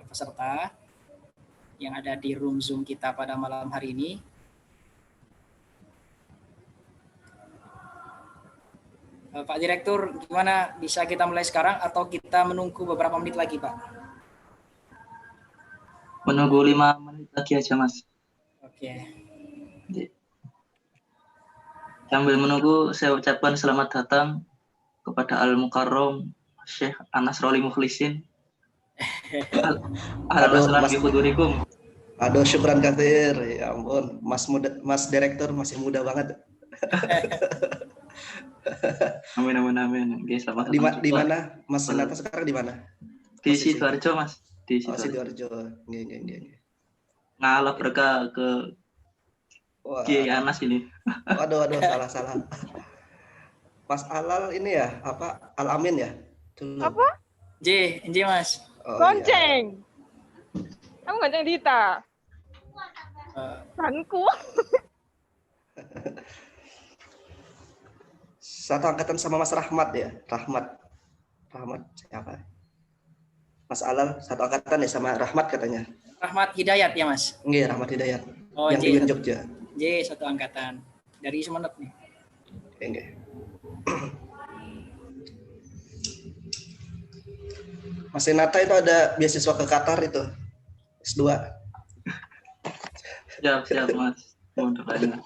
peserta yang ada di room Zoom kita pada malam hari ini. Pak Direktur, gimana, bisa kita mulai sekarang atau kita menunggu beberapa menit lagi, Pak? Menunggu 5 menit lagi aja, Mas. Oke. Sambil menunggu, saya ucapkan selamat datang kepada Al-Mukarram Syekh Anas Roli Mukhlisin. Aduh, syukran katsir. Ya ampun, Mas Direktur masih muda banget. Amin. Oke, selamat datang. Di mana Mas Senata sekarang di mana? Di Sidoarjo, Mas. Di Sidoarjo. Nggih. Ngalah berkah ke Kiai Anas ini. Waduh, salah. Mas Alal ini ya, apa? Al-Amin ya? Dulu. Apa? J, Mas. Gonceng. Iya. Kamu gonceng Dita. Sanku. Satu angkatan sama Mas Rahmat ya? Rahmat siapa? Mas Alal satu angkatan ya sama Rahmat katanya. Rahmat Hidayat ya, Mas? Iya, Rahmat Hidayat. Oh, yang di Jogja. J, satu angkatan. Dari Sumeneb nih. Oke. Mas Senata itu ada beasiswa ke Qatar itu. S2. Siap, Mas. Mohon doanya.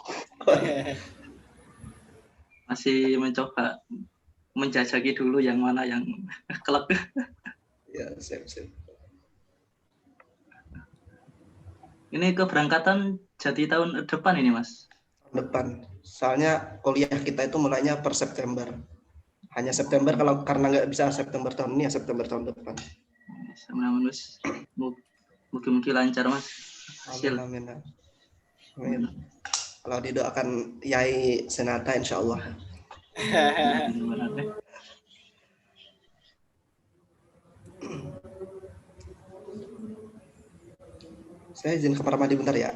Masih mencoba menjajaki dulu yang mana yang klub. Ya, siap. Ini keberangkatan jadi tahun depan ini, Mas? Depan. Soalnya kuliah kita itu mulainya per September. Hanya September karena nggak bisa September tahun ini, ya September tahun depan. Mungkin lancar, Mas. Amin. Kalau didoakan Yai Senata, insya Allah. Saya izin ke kamar mandi bentar ya.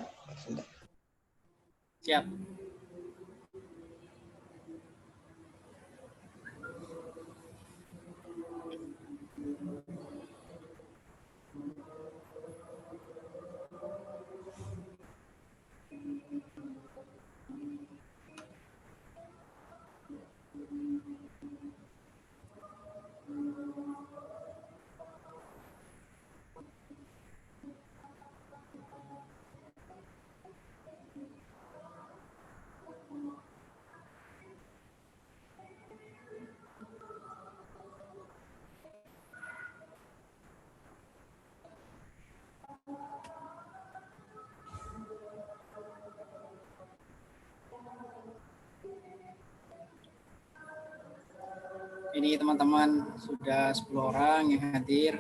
Siap. Ini teman-teman sudah 10 orang yang hadir.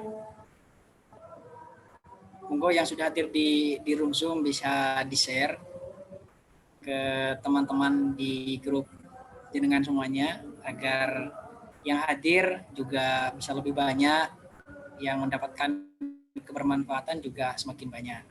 Monggo yang sudah hadir di room Zoom bisa di-share ke teman-teman di grup jenengan semuanya agar yang hadir juga bisa lebih banyak, yang mendapatkan kebermanfaatan juga semakin banyak.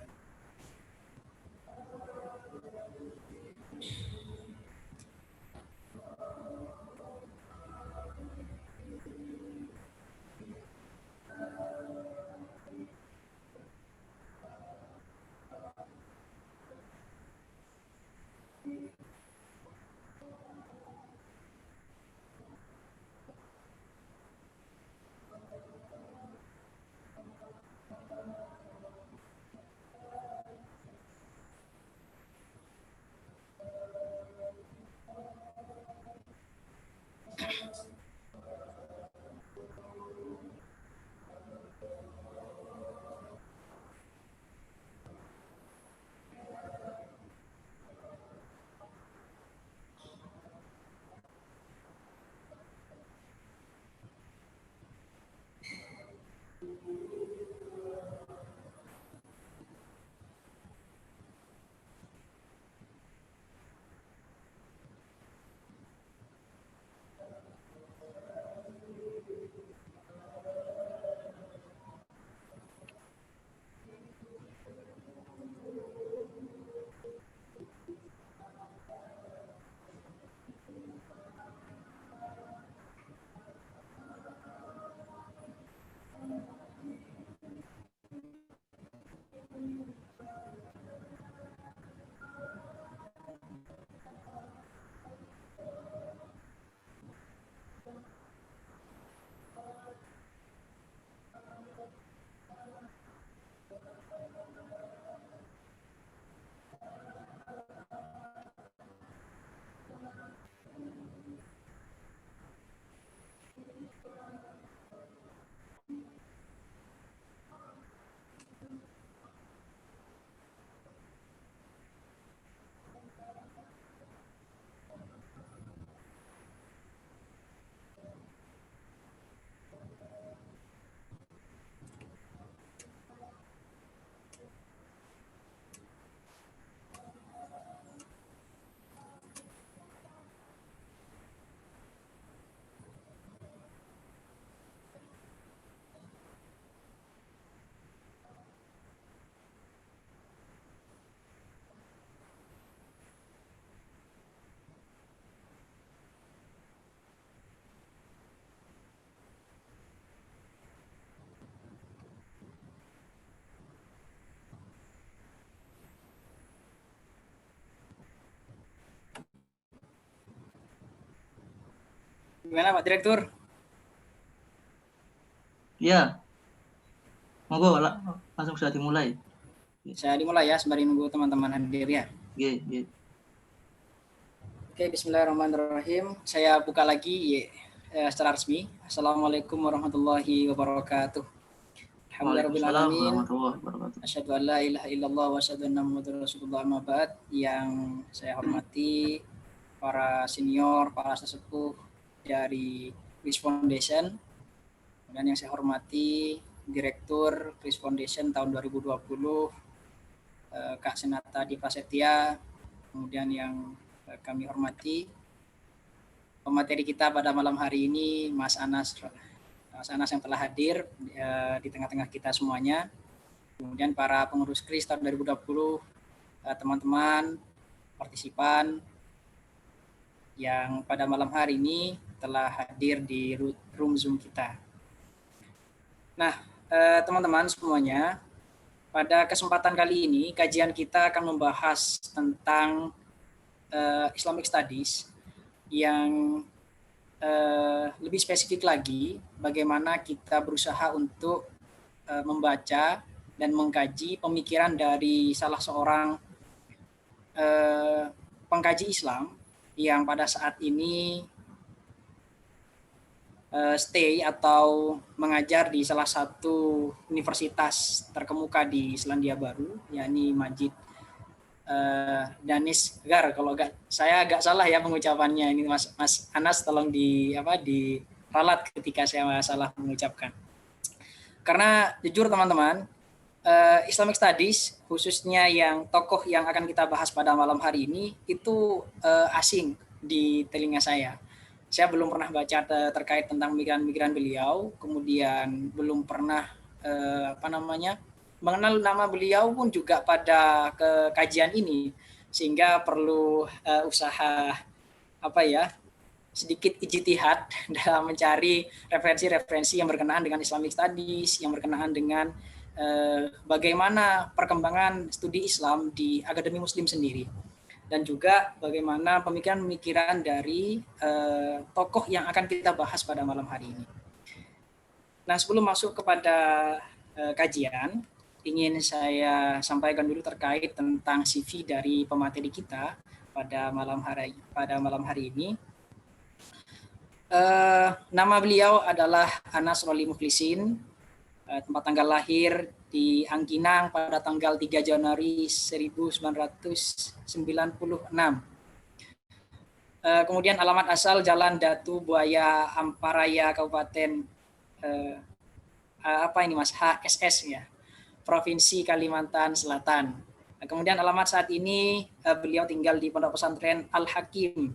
Gimana Pak Direktur? Ya, monggo langsung sudah dimulai. Saya dimulai ya sembari nunggu teman-teman hadir ya. Oke. Oke, bismillahirrahmanirrahim. Saya buka lagi secara resmi. Assalamualaikum warahmatullahi wabarakatuh. Waalaikumsalam Alhamdulillahirrahmanirrahim. warahmatullahi wabarakatuh. Asyhadu an la ilaha illallah wa asyhadu anna muhammadar rasulullah amma ba'd. Yang saya hormati para senior, para sesepuh dari Chris Foundation, dan yang saya hormati Direktur Chris Foundation tahun 2020, Kak Senata Di Prasetya, kemudian yang kami hormati pemateri kita pada malam hari ini, Mas Anas yang telah hadir di tengah-tengah kita semuanya, kemudian para pengurus KRIS tahun 2020, teman-teman partisipan yang pada malam hari ini telah hadir di room Zoom kita. Nah, teman-teman semuanya, pada kesempatan kali ini kajian kita akan membahas tentang Islamic Studies yang lebih spesifik lagi, bagaimana kita berusaha untuk membaca dan mengkaji pemikiran dari salah seorang pengkaji Islam yang pada saat ini stay atau mengajar di salah satu universitas terkemuka di Selandia Baru, yakni Majid Danis Gar. Kalau saya agak salah ya pengucapannya ini, Mas Anas tolong diralat ketika saya salah mengucapkan. Karena jujur teman-teman, Islamic Studies khususnya yang tokoh yang akan kita bahas pada malam hari ini itu asing di telinga saya. Saya belum pernah baca terkait tentang pemikiran-pemikiran beliau, kemudian belum pernah mengenal nama beliau pun juga pada kajian ini, sehingga perlu usaha sedikit ijtihad dalam mencari referensi-referensi yang berkenaan dengan Islamic Studies, yang berkenaan dengan bagaimana perkembangan studi Islam di Akademi Muslim sendiri, dan juga bagaimana pemikiran-pemikiran dari tokoh yang akan kita bahas pada malam hari ini. Nah, sebelum masuk kepada kajian, ingin saya sampaikan dulu terkait tentang CV dari pemateri kita pada malam hari ini. Nama beliau adalah Anas Roli Mukhlisin, tempat tanggal lahir di Angkinang pada tanggal 3 Januari 1996. Kemudian alamat asal Jalan Datu Buaya Amparaya Kabupaten HSS ya, Provinsi Kalimantan Selatan. Kemudian alamat saat ini beliau tinggal di Pondok Pesantren Al-Hakim,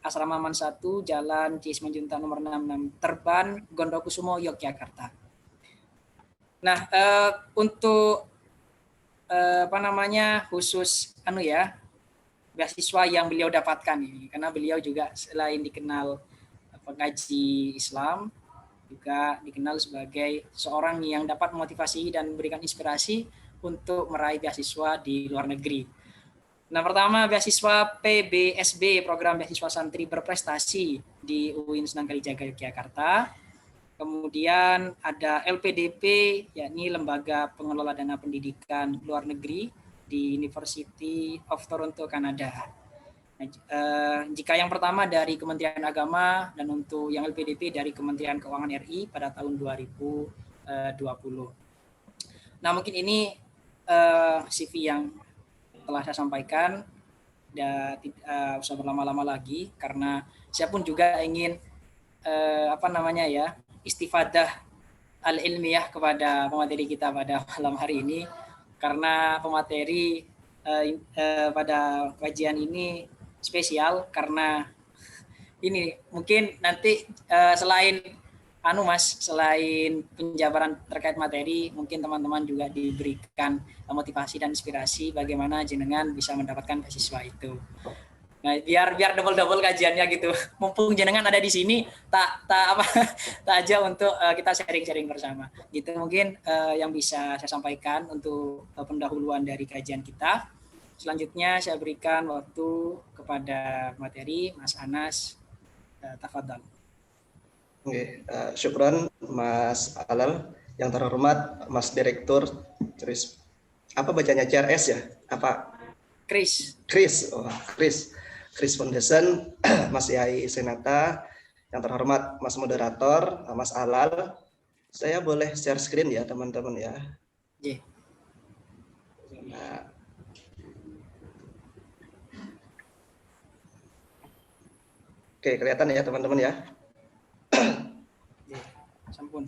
Asrama Man 1, Jalan C. Simanjuntak nomor 66, Terban, Gondokusumo, Yogyakarta. Nah, untuk khusus beasiswa yang beliau dapatkan ini, karena beliau juga selain dikenal pengkaji Islam, juga dikenal sebagai seorang yang dapat memotivasi dan memberikan inspirasi untuk meraih beasiswa di luar negeri. Nah, pertama beasiswa PBSB, Program Beasiswa Santri Berprestasi di UIN Sunan Kalijaga, Yogyakarta. Kemudian ada LPDP, yakni Lembaga Pengelola Dana Pendidikan Luar Negeri di University of Toronto, Kanada. Nah, jika yang pertama dari Kementerian Agama, dan untuk yang LPDP dari Kementerian Keuangan RI pada tahun 2020. Nah, mungkin ini CV yang telah saya sampaikan, dan tidak usah berlama-lama lagi, karena saya pun juga ingin istifadah al-ilmiah kepada pemateri kita pada malam hari ini, karena pemateri pada kajian ini spesial, karena ini mungkin nanti selain penjabaran terkait materi, mungkin teman-teman juga diberikan motivasi dan inspirasi bagaimana jenengan bisa mendapatkan beasiswa itu. Nah, biar double kajiannya gitu. Mumpung jenengan ada di sini, tak aja untuk kita sharing bersama. Gitu mungkin yang bisa saya sampaikan untuk pendahuluan dari kajian kita. Selanjutnya saya berikan waktu kepada materi Mas Anas. Tafadhal. Oke, syukron Mas Alal. Yang terhormat Mas Direktur, terus apa bacanya, CRS ya? Apa? Chris. Chris, oh, Chris Foundation, Mas Yai Senata, yang terhormat Mas Moderator, Mas Alal. Saya boleh share screen ya teman-teman ya. J. Nah. Oke, kelihatan ya teman-teman ya. Sampun.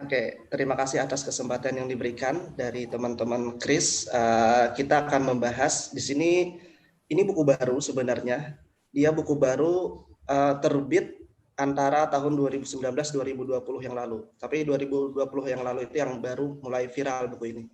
Oke, terima kasih atas kesempatan yang diberikan dari teman-teman Chris. Kita akan membahas di sini, ini buku baru sebenarnya. Dia buku baru terbit antara tahun 2019-2020 yang lalu. Tapi 2020 yang lalu itu yang baru mulai viral buku ini.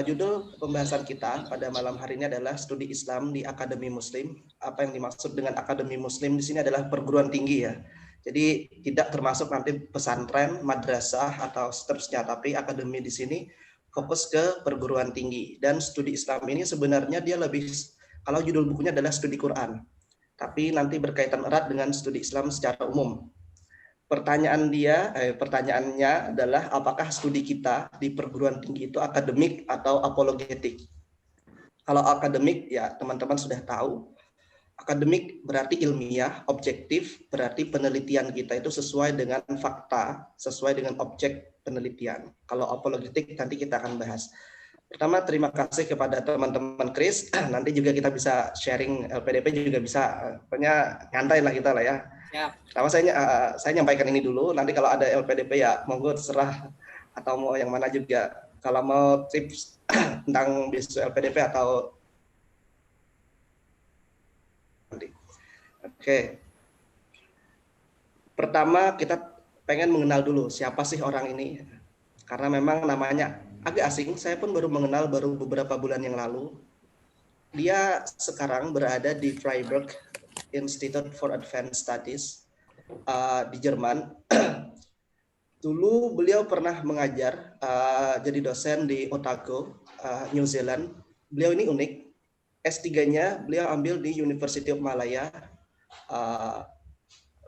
Judul pembahasan kita pada malam hari ini adalah Studi Islam di Akademi Muslim. Apa yang dimaksud dengan Akademi Muslim di sini adalah perguruan tinggi ya. Jadi tidak termasuk nanti pesantren, madrasah atau seterusnya, tapi akademi di sini fokus ke perguruan tinggi. Dan studi Islam ini sebenarnya dia lebih, kalau judul bukunya adalah studi Quran, tapi nanti berkaitan erat dengan studi Islam secara umum. Pertanyaannya adalah apakah studi kita di perguruan tinggi itu akademik atau apologetik? Kalau akademik ya teman-teman sudah tahu. Akademik berarti ilmiah, objektif, berarti penelitian kita itu sesuai dengan fakta, sesuai dengan objek penelitian. Kalau apologetik nanti kita akan bahas. Pertama, terima kasih kepada teman-teman Chris. Nanti juga kita bisa sharing LPDP juga bisa, pokoknya nyantai lah kita lah ya. Pertama saya nyampaikan ini dulu. Nanti kalau ada LPDP ya monggo terserah atau mau yang mana juga. Kalau mau tips tentang beasiswa LPDP atau Oke. Pertama kita pengen mengenal dulu siapa sih orang ini. Karena memang namanya agak asing, saya pun baru mengenal baru beberapa bulan yang lalu. Dia sekarang berada di Freiburg Institute for Advanced Studies di Jerman. Dulu beliau pernah mengajar jadi dosen di Otago, New Zealand. Beliau ini unik. S3-nya beliau ambil di University of Malaya,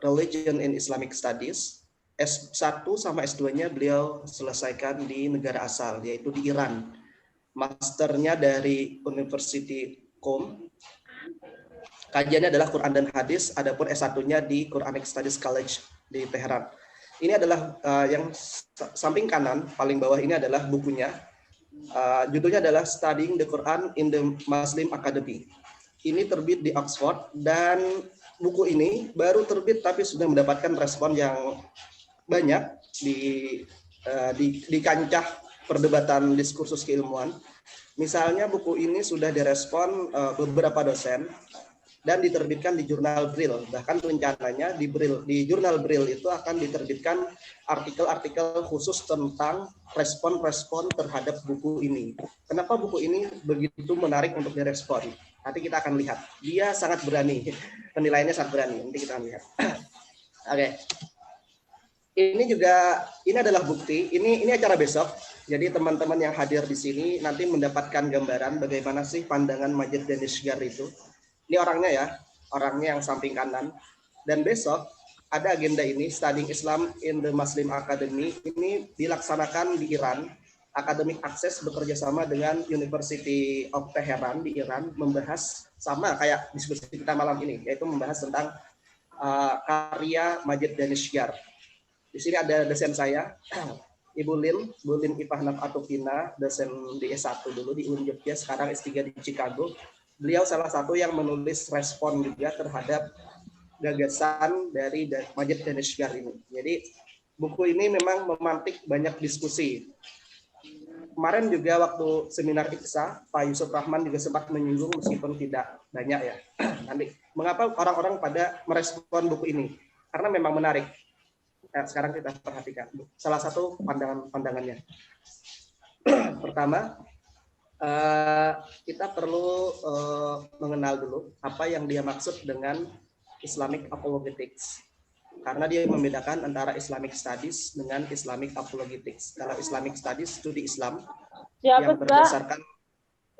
Religion and Islamic Studies. S1 sama S2-nya beliau selesaikan di negara asal, yaitu di Iran. Masternya dari University Qom. Kajiannya adalah Quran dan Hadis, adapun S1-nya di Quranic Studies College di Teheran. Ini adalah yang samping kanan, paling bawah ini adalah bukunya. Judulnya adalah Studying the Quran in the Muslim Academy. Ini terbit di Oxford dan buku ini baru terbit tapi sudah mendapatkan respon yang banyak di kancah perdebatan diskursus keilmuan. Misalnya buku ini sudah direspon beberapa dosen dan diterbitkan di jurnal Brill. Bahkan rencananya di jurnal Brill itu akan diterbitkan artikel-artikel khusus tentang respon-respon terhadap buku ini. Kenapa buku ini begitu menarik untuk direspon? Nanti kita akan lihat. Dia sangat berani. Penilaiannya sangat berani. Nanti kita akan lihat. Oke. Ini adalah bukti. Ini acara besok. Jadi teman-teman yang hadir di sini nanti mendapatkan gambaran bagaimana sih pandangan Majid Danishgar itu. Ini orangnya ya, orangnya yang samping kanan. Dan besok ada agenda ini, Studying Islam in the Muslim Academy. Ini dilaksanakan di Iran. Academic Access bekerja sama dengan University of Tehran di Iran, membahas sama kayak diskusi kita malam ini, yaitu membahas tentang karya Majid Danishgar. Di sini ada dosen saya, Ibu Lin Ipahnaf Atufina, dosen di S1 dulu di UIN Jogja, sekarang S3 di Chicago. Beliau salah satu yang menulis respon juga terhadap gagasan dari Majid Danishgar ini. Jadi buku ini memang memantik banyak diskusi. Kemarin juga waktu seminar IKSA, Pak Yusuf Rahman juga sempat menyinggung meskipun tidak banyak ya. Nanti mengapa orang-orang pada merespon buku ini? Karena memang menarik. Sekarang kita perhatikan salah satu pandangannya. Pertama, kita perlu mengenal dulu apa yang dia maksud dengan Islamic Apologetics. Karena dia membedakan antara Islamic Studies dengan Islamic Apologetics. Kalau Islamic Studies studi Islam yang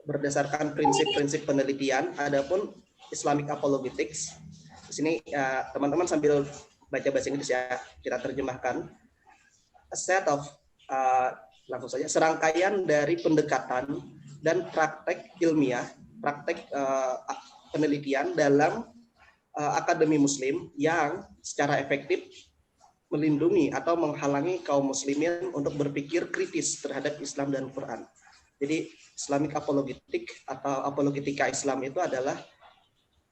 berdasarkan prinsip-prinsip penelitian, adapun Islamic Apologetics di sini teman-teman sambil baca bahasa Inggris ya, kita terjemahkan. A set of langsung saja serangkaian dari pendekatan dan praktek ilmiah, praktek penelitian dalam akademi muslim yang secara efektif melindungi atau menghalangi kaum muslimin untuk berpikir kritis terhadap Islam dan Quran. Jadi Islamic apologetic atau apologetika Islam itu adalah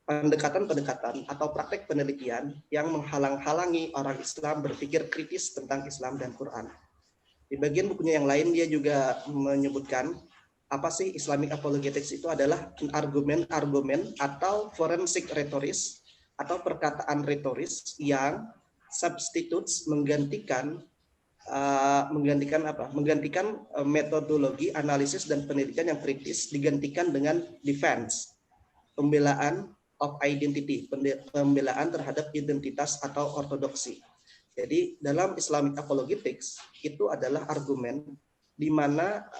pendekatan-pendekatan atau praktek penelitian yang menghalang-halangi orang Islam berpikir kritis tentang Islam dan Quran. Di bagian bukunya yang lain dia juga menyebutkan apa sih Islamic apologetics itu adalah argumen-argumen atau forensic retoris atau perkataan retoris yang substitutes menggantikan metodologi analisis dan penelitian yang kritis digantikan dengan defense, pembelaan of identity, pembelaan terhadap identitas atau ortodoksi. Jadi dalam Islamic apologetics itu adalah argumen di mana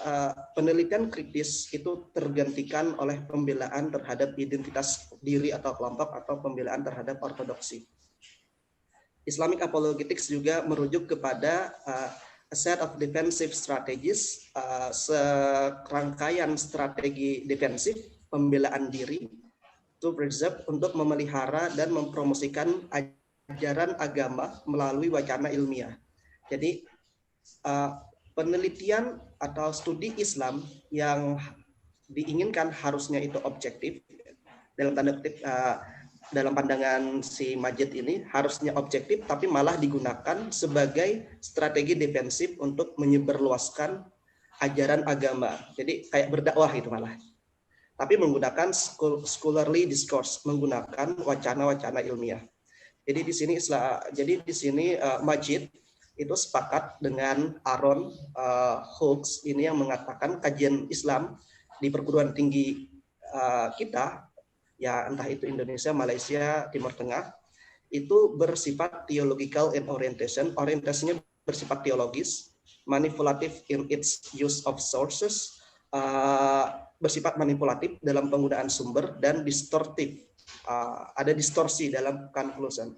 penelitian kritis itu tergantikan oleh pembelaan terhadap identitas diri atau kelompok atau pembelaan terhadap ortodoksi. Islamic apologetics juga merujuk kepada a set of defensive strategies, serangkaian strategi defensif pembelaan diri to preserve untuk memelihara dan mempromosikan ajaran agama melalui wacana ilmiah. Jadi penelitian atau studi Islam yang diinginkan harusnya itu objektif, dalam tanda kutip dalam pandangan si Majid ini harusnya objektif, tapi malah digunakan sebagai strategi defensif untuk menyebarluaskan ajaran agama. Jadi kayak berdakwah itu malah. Tapi menggunakan scholarly discourse, menggunakan wacana-wacana ilmiah. Jadi di sini Majid itu sepakat dengan Aaron Hooks ini yang mengatakan kajian Islam di perguruan tinggi kita, ya entah itu Indonesia, Malaysia, Timur Tengah, itu bersifat theological in orientation, orientasinya bersifat teologis, manipulative in its use of sources, bersifat manipulatif dalam penggunaan sumber, dan distortif, ada distorsi dalam conclusion.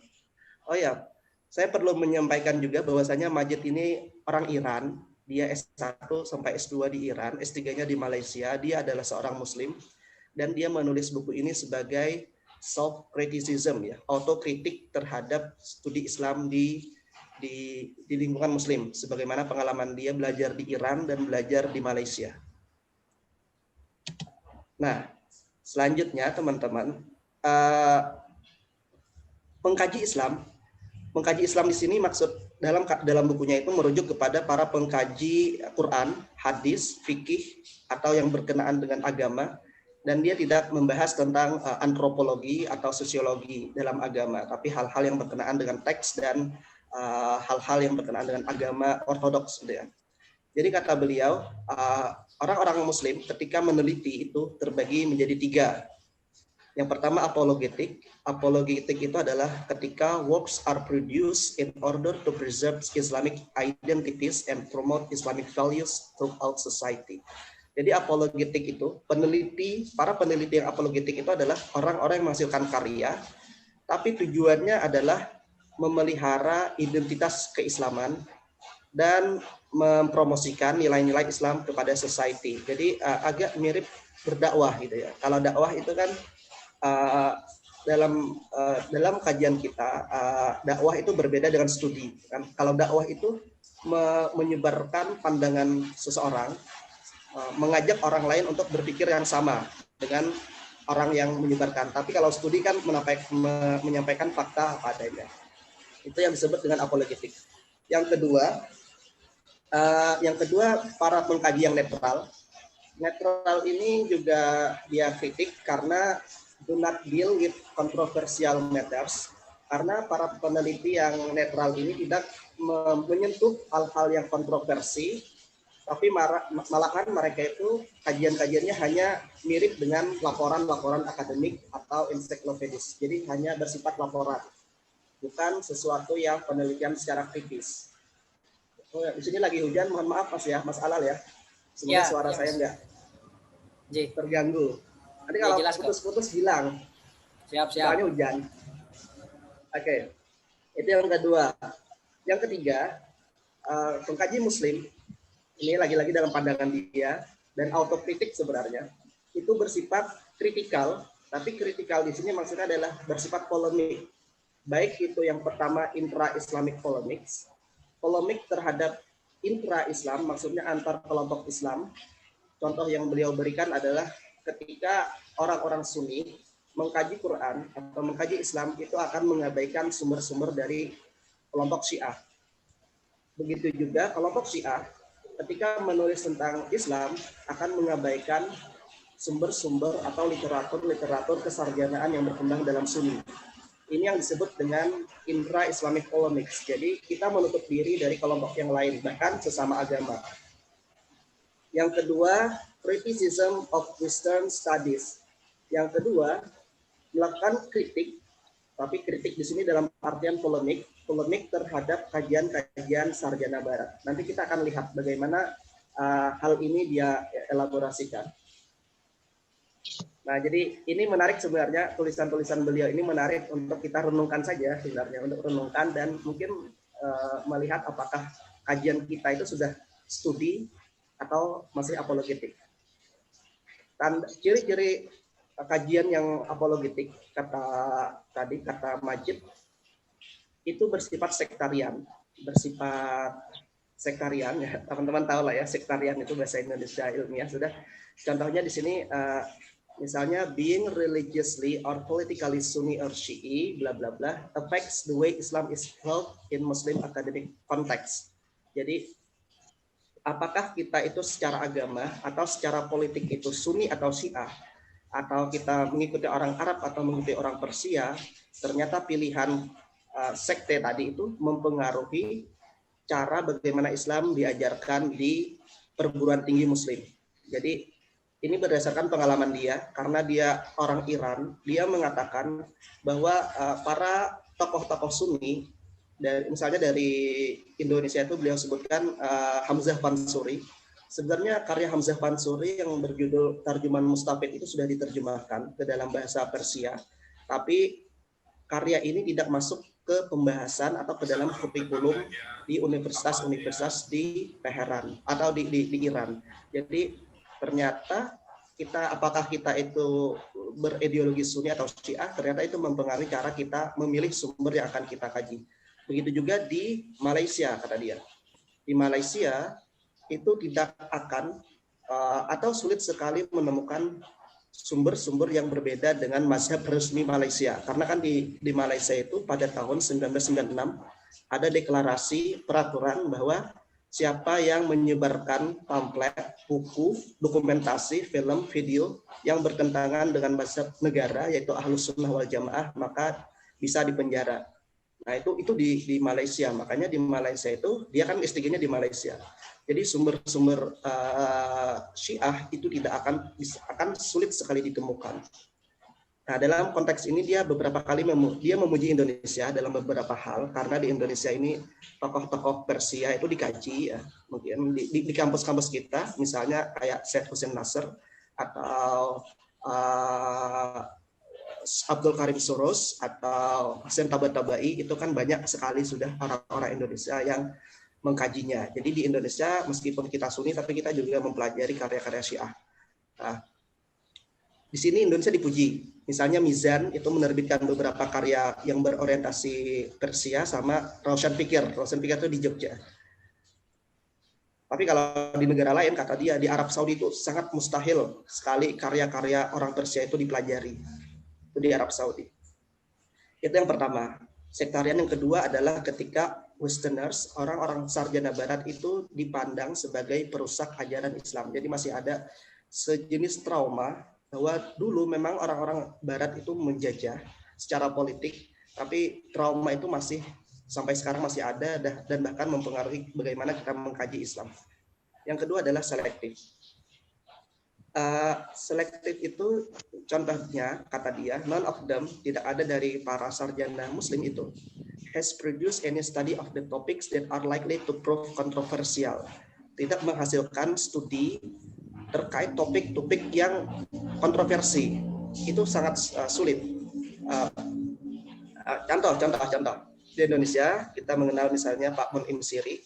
Oh ya, saya perlu menyampaikan juga bahwasanya Majid ini orang Iran, dia S1 sampai S2 di Iran, S3-nya di Malaysia, dia adalah seorang Muslim, dan dia menulis buku ini sebagai self-criticism, ya, autokritik terhadap studi Islam di lingkungan Muslim, sebagaimana pengalaman dia belajar di Iran dan belajar di Malaysia. Nah, selanjutnya teman-teman, mengkaji Islam di sini maksud dalam bukunya itu merujuk kepada para pengkaji Quran, hadis, fikih atau yang berkenaan dengan agama. Dan dia tidak membahas tentang antropologi atau sosiologi dalam agama, tapi hal-hal yang berkenaan dengan teks dan hal-hal yang berkenaan dengan agama ortodoks. Gitu ya. Jadi kata beliau, orang-orang Muslim ketika meneliti itu terbagi menjadi 3. Yang pertama apologetik. Apologetik itu adalah ketika works are produced in order to preserve Islamic identities and promote Islamic values throughout society. Jadi apologetik itu, para peneliti yang apologetik itu adalah orang-orang yang menghasilkan karya, tapi tujuannya adalah memelihara identitas keislaman dan mempromosikan nilai-nilai Islam kepada society. Jadi agak mirip berdakwah gitu ya. Kalau dakwah itu kan dalam kajian kita, dakwah itu berbeda dengan studi. Kan? Kalau dakwah itu menyebarkan pandangan seseorang, mengajak orang lain untuk berpikir yang sama dengan orang yang menyebarkan. Tapi kalau studi kan menyampaikan fakta apa adanya. Itu yang disebut dengan apologetik. Yang kedua para pengkaji yang netral. Netral ini juga dia kritik karena do not deal with controversial matters. Karena para peneliti yang netral ini tidak menyentuh hal-hal yang kontroversi, tapi malahan mereka itu kajian-kajiannya hanya mirip dengan laporan-laporan akademik atau ensiklopedis. Jadi hanya bersifat laporan, bukan sesuatu yang penelitian secara kritis. Oh, di sini lagi hujan, mohon maaf Mas Alal ya. Semoga suara saya enggak terganggu. Nanti kalau putus-putus bilang. Siap. Soalnya hujan. Oke, itu yang kedua. Yang ketiga, pengkaji Muslim ini lagi-lagi dalam pandangan dia dan autokritik sebenarnya itu bersifat kritikal, tapi kritikal di sini maksudnya adalah bersifat polemik. Baik itu yang pertama intra-Islamic polemics, polemik terhadap intra-Islam, maksudnya antar kelompok Islam. Contoh yang beliau berikan adalah ketika orang-orang Sunni mengkaji Quran atau mengkaji Islam itu akan mengabaikan sumber-sumber dari kelompok Syiah. Begitu juga kelompok Syiah ketika menulis tentang Islam akan mengabaikan sumber-sumber atau literatur kesarjanaan yang berkembang dalam Sunni. Ini yang disebut dengan intra-Islamic polemics. Jadi kita menutup diri dari kelompok yang lain, bahkan sesama agama. Yang kedua, criticism of Western studies. Yang kedua, melakukan kritik, tapi kritik di sini dalam artian polemik terhadap kajian-kajian sarjana barat. Nanti kita akan lihat bagaimana hal ini dia elaborasikan. Nah, jadi ini menarik sebenarnya, tulisan-tulisan beliau ini menarik untuk kita renungkan saja sebenarnya, untuk renungkan dan mungkin melihat apakah kajian kita itu sudah studi atau masih apologetik. Dan ciri-ciri kajian yang apologetik, kata Majid, itu bersifat sektarian ya, teman-teman tahu lah ya, sektarian itu bahasa Indonesia ilmiah sudah. Contohnya di sini misalnya being religiously or politically Sunni or Shi'i bla bla bla affects the way Islam is held in Muslim academic context. Jadi apakah kita itu secara agama atau secara politik itu Sunni atau Syiah, atau kita mengikuti orang Arab atau mengikuti orang Persia, ternyata pilihan sekte tadi itu mempengaruhi cara bagaimana Islam diajarkan di perguruan tinggi Muslim. Jadi ini berdasarkan pengalaman dia, karena dia orang Iran, dia mengatakan bahwa para tokoh-tokoh Sunni, misalnya dari Indonesia itu beliau sebutkan Hamzah Pansuri. Sebenarnya karya Hamzah Pansuri yang berjudul Tarjuman Mustafid itu sudah diterjemahkan ke dalam bahasa Persia, tapi karya ini tidak masuk ke pembahasan atau ke dalam kurikulum di universitas-universitas di Teheran atau di Iran. Jadi ternyata apakah kita itu berideologi Sunni atau Syiah, ternyata itu mempengaruhi cara kita memilih sumber yang akan kita kaji. Begitu juga di Malaysia, kata dia. Di Malaysia itu tidak akan atau sulit sekali menemukan sumber-sumber yang berbeda dengan mazhab resmi Malaysia. Karena kan di Malaysia itu pada tahun 1996 ada deklarasi peraturan bahwa siapa yang menyebarkan pamflet, buku, dokumentasi, film, video yang bertentangan dengan mazhab negara yaitu Ahlus Sunnah wal Jamaah maka bisa dipenjara. Nah itu di Malaysia, makanya di Malaysia itu dia kan S3-nya di Malaysia. Jadi sumber-sumber Syiah itu tidak akan sulit sekali ditemukan. Nah dalam konteks ini dia beberapa kali memuji Indonesia dalam beberapa hal, karena di Indonesia ini tokoh-tokoh Persia itu dikaji ya, mungkin di kampus-kampus kita, misalnya kayak Syed Hussein Nasr atau Abdul Karim Soros atau Hasan Tabatabai, itu kan banyak sekali sudah orang-orang Indonesia yang mengkajinya. Jadi di Indonesia meskipun kita Sunni tapi kita juga mempelajari karya-karya Syiah. Nah, di sini Indonesia dipuji. Misalnya Mizan itu menerbitkan beberapa karya yang berorientasi Persia sama Roshan Fikir. Roshan Fikir itu di Jogja. Tapi kalau di negara lain, kata dia, di Arab Saudi itu sangat mustahil sekali karya-karya orang Persia itu dipelajari. Itu di Arab Saudi. Itu yang pertama. Sektarian yang kedua adalah ketika Westerners, orang-orang sarjana barat itu dipandang sebagai perusak ajaran Islam. Jadi masih ada sejenis trauma bahwa dulu memang orang-orang barat itu menjajah secara politik, tapi trauma itu masih sampai sekarang masih ada dan bahkan mempengaruhi bagaimana kita mengkaji Islam. Yang kedua adalah selektif. Selektif itu contohnya, kata dia, none of them, tidak ada dari para sarjana Muslim itu has produced any study of the topics that are likely to prove controversial. Tidak menghasilkan studi terkait topik-topik yang kontroversi. Itu sangat sulit. Contoh. Di Indonesia kita mengenal misalnya Pak Mun'im Siri.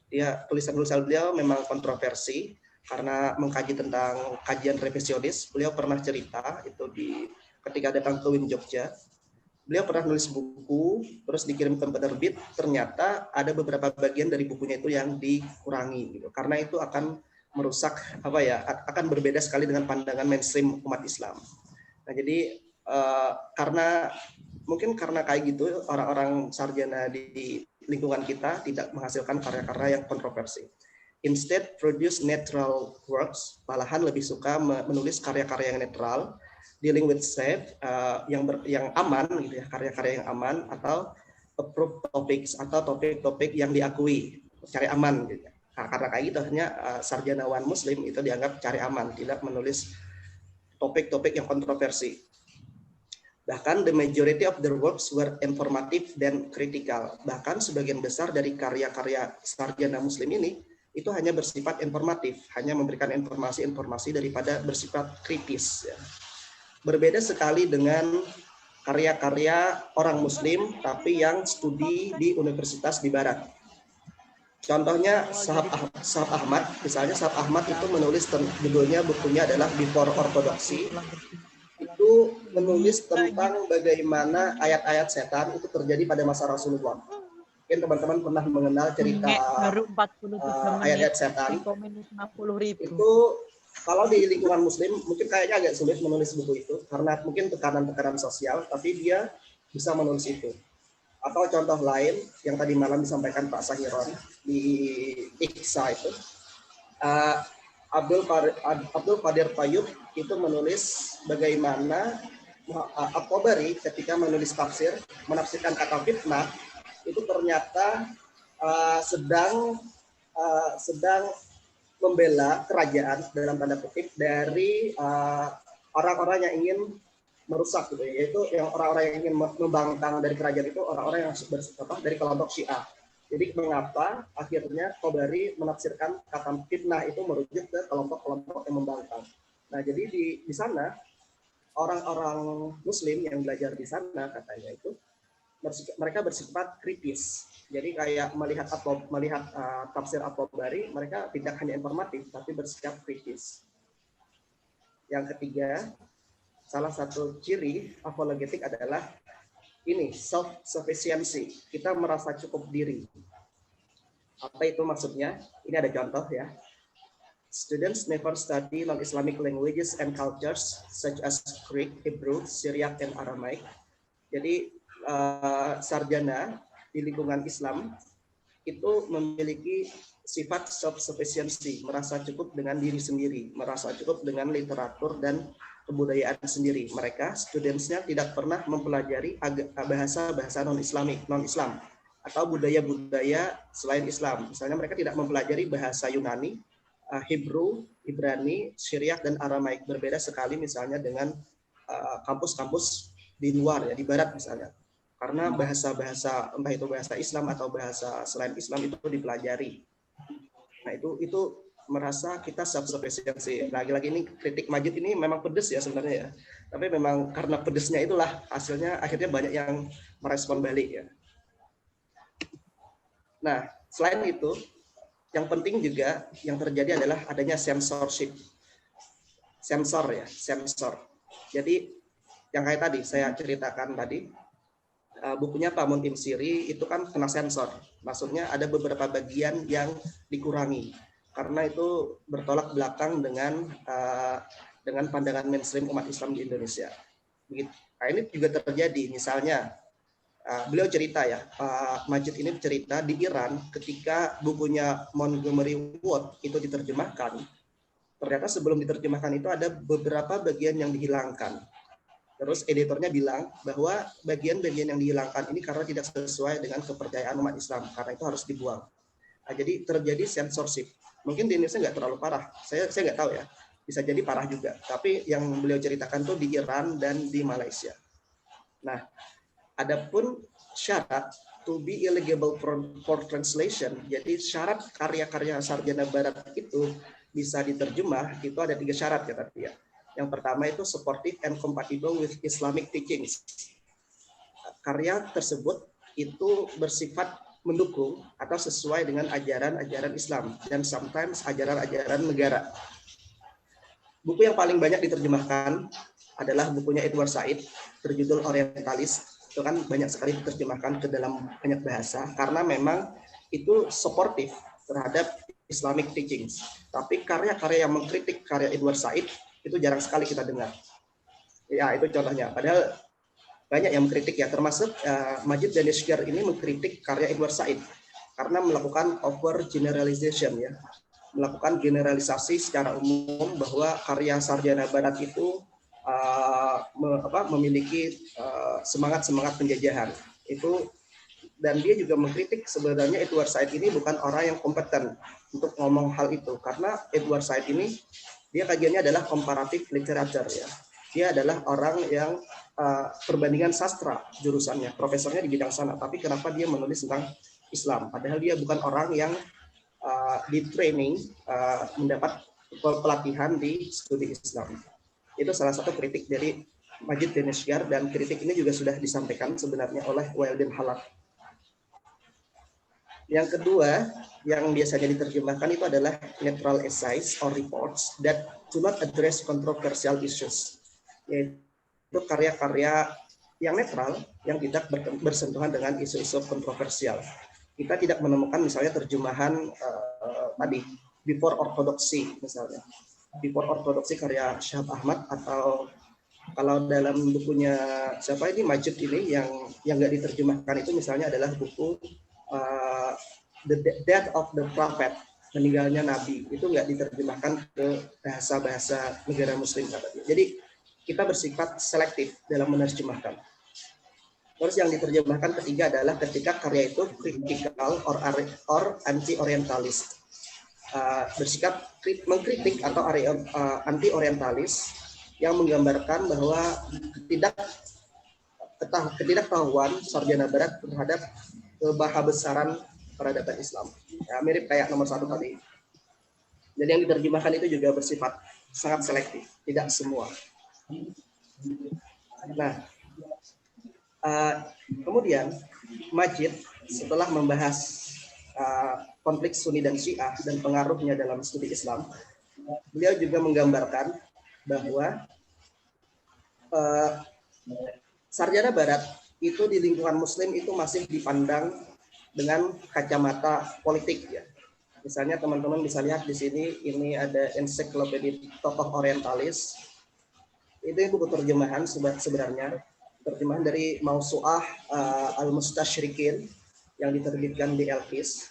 Dia tulisan-tulisan beliau memang kontroversi karena mengkaji tentang kajian revisionis. Beliau pernah cerita itu ketika datang ke UIN Jogja. Beliau pernah nulis buku, terus dikirim ke penerbit. Ternyata ada beberapa bagian dari bukunya itu yang dikurangi, gitu. Karena itu akan merusak akan berbeda sekali dengan pandangan mainstream umat Islam. Nah, jadi karena kayak gitu, orang-orang sarjana di lingkungan kita tidak menghasilkan karya-karya yang kontroversi. Instead, produce neutral works, malahan lebih suka menulis karya-karya yang netral, dealing with safe, yang aman, gitu ya, karya-karya yang aman, atau approved topics, atau topik-topik yang diakui, cari aman, gitu. Nah, karena kayak gitu, akhirnya sarjanawan Muslim itu dianggap cari aman, tidak menulis topik-topik yang kontroversi. Bahkan the majority of their works were informative dan critical. Bahkan sebagian besar dari karya-karya sarjana Muslim ini itu hanya bersifat informatif, hanya memberikan informasi-informasi daripada bersifat kritis. Ya. Berbeda sekali dengan karya-karya orang Muslim tapi yang studi di universitas di Barat. Contohnya Shahab Ahmad, misalnya Shahab Ahmad itu menulis judulnya bukunya adalah Before Orthodoxy. Itu menulis tentang bagaimana ayat-ayat setan itu terjadi pada masa Rasulullah. Mungkin teman-teman pernah mengenal cerita ayat-ayat setan. Itu kalau di lingkungan Muslim mungkin kayaknya agak sulit menulis buku itu karena mungkin tekanan-tekanan sosial, tapi dia bisa menulis itu. Atau contoh lain yang tadi malam disampaikan Pak Sahiron di Iksa itu, Abdul Qadir Tayyub itu menulis bagaimana At-Tabari ketika menulis tafsir, menafsirkan kata fitnah itu ternyata sedang membela kerajaan dalam tanda kutip dari orang-orang yang ingin merusak, gitu, yaitu yang orang-orang yang ingin membangkang dari kerajaan itu orang-orang yang dari kelompok Syiah. Jadi mengapa akhirnya Tabari menafsirkan kata fitnah itu merujuk ke kelompok-kelompok yang membangkang. Nah, jadi di sana orang-orang Muslim yang belajar di sana katanya itu mereka bersifat kritis. Jadi kayak melihat tafsir At-Tabari, mereka tidak hanya informatif tapi bersikap kritis. Yang ketiga, salah satu ciri apologetik adalah ini self-sufficiency. Kita merasa cukup diri. Apa itu maksudnya? Ini ada contoh ya. Students never study non-Islamic languages and cultures such as Greek, Hebrew, Syriac, and Aramaic. Jadi sarjana di lingkungan Islam itu memiliki sifat self-sufficiency, merasa cukup dengan diri sendiri, merasa cukup dengan literatur dan kebudayaan sendiri. Mereka, studentsnya tidak pernah mempelajari bahasa-bahasa non-Islam, atau budaya-budaya selain Islam. Misalnya mereka tidak mempelajari bahasa Yunani, Hebrew, Ibrani, Syriac, dan Aramaik. Berbeda sekali misalnya dengan kampus-kampus di luar, ya, di Barat misalnya. Karena bahasa-bahasa, entah itu bahasa Islam atau bahasa selain Islam itu dipelajari. Nah, itu merasa kita self-sufficiency. Lagi-lagi ini kritik Majid ini memang pedes ya sebenarnya ya. Tapi memang karena pedesnya itulah hasilnya akhirnya banyak yang merespon balik ya. Nah, selain itu, yang penting juga yang terjadi adalah adanya censorship. Sensor. Jadi yang kayak tadi saya ceritakan tadi, bukunya Pak Mun'im Siri itu kan kena sensor. Maksudnya ada beberapa bagian yang dikurangi karena itu bertolak belakang dengan pandangan mainstream umat Islam di Indonesia. Begitu. Nah, ini juga terjadi. Misalnya beliau cerita ya, Pak Majid ini cerita di Iran ketika bukunya Montgomery Ward itu diterjemahkan. Ternyata sebelum diterjemahkan itu ada beberapa bagian yang dihilangkan. Terus editornya bilang bahwa bagian-bagian yang dihilangkan ini karena tidak sesuai dengan kepercayaan umat Islam, karena itu harus dibuang. Nah, jadi terjadi censorship. Mungkin di Indonesia nggak terlalu parah, saya nggak tahu ya, bisa jadi parah juga. Tapi yang beliau ceritakan tuh di Iran dan di Malaysia. Nah, adapun syarat to be eligible for translation, jadi syarat karya-karya sarjana Barat itu bisa diterjemah, itu ada 3 syarat ya tadi ya. Yang pertama itu supportive and compatible with Islamic teachings. karya tersebut itu bersifat mendukung atau sesuai dengan ajaran-ajaran Islam dan sometimes ajaran-ajaran negara. Buku yang paling banyak diterjemahkan adalah bukunya Edward Said berjudul Orientalis. Itu kan banyak sekali diterjemahkan ke dalam banyak bahasa karena memang itu suportif terhadap Islamic teachings. Tapi karya-karya yang mengkritik karya Edward Said itu jarang sekali kita dengar. Ya, itu contohnya. Padahal banyak yang mengkritik ya, termasuk Majid Danishgar ini mengkritik karya Edward Said karena melakukan over generalization ya, melakukan generalisasi secara umum bahwa karya sarjana Barat itu memiliki semangat penjajahan itu, dan dia juga mengkritik sebenarnya Edward Said ini bukan orang yang kompeten untuk ngomong hal itu karena Edward Said ini dia kajiannya adalah comparative literature ya. Dia adalah orang yang perbandingan sastra jurusannya, profesornya di bidang sana. Tapi kenapa dia menulis tentang Islam? Padahal dia bukan orang yang di training mendapat pelatihan di studi Islam. Itu salah satu kritik dari Majid Danishgar, dan kritik ini juga sudah disampaikan sebenarnya oleh Wildin Halak. Yang kedua, yang biasanya diterjemahkan itu adalah neutral essays or reports that do not address controversial issues. Yaitu karya-karya yang netral, yang tidak bersentuhan dengan isu-isu kontroversial. Kita tidak menemukan misalnya terjemahan tadi, Before Orthodoxy misalnya. Before Orthodoxy karya Syahab Ahmad, atau kalau dalam bukunya siapa ini, Majid ini, yang nggak diterjemahkan itu misalnya adalah buku The Death of the Prophet, meninggalnya Nabi, itu nggak diterjemahkan ke bahasa-bahasa negara Muslim katanya. Jadi kita bersifat selektif dalam menerjemahkan. Terus yang diterjemahkan ketiga adalah ketika karya itu critical or anti-orientalis, bersikap mengkritik atau anti-orientalis yang menggambarkan bahwa ketidaktahuan sarjana Barat terhadap kebahabesaran peradaban Islam. Ya, mirip kayak nomor 1 tadi. Jadi yang diterjemahkan itu juga bersifat sangat selektif, tidak semua. Nah, kemudian Majid setelah membahas konflik Sunni dan Syiah dan pengaruhnya dalam studi Islam, beliau juga menggambarkan bahwa sarjana Barat itu di lingkungan Muslim itu masih dipandang dengan kacamata politik ya. Misalnya teman-teman bisa lihat di sini, ini ada ensiklopedia tokoh orientalis. Itu buku terjemahan sebenarnya, terjemahan dari Mausu'ah al-Mustasyrikin yang diterbitkan di Elpis.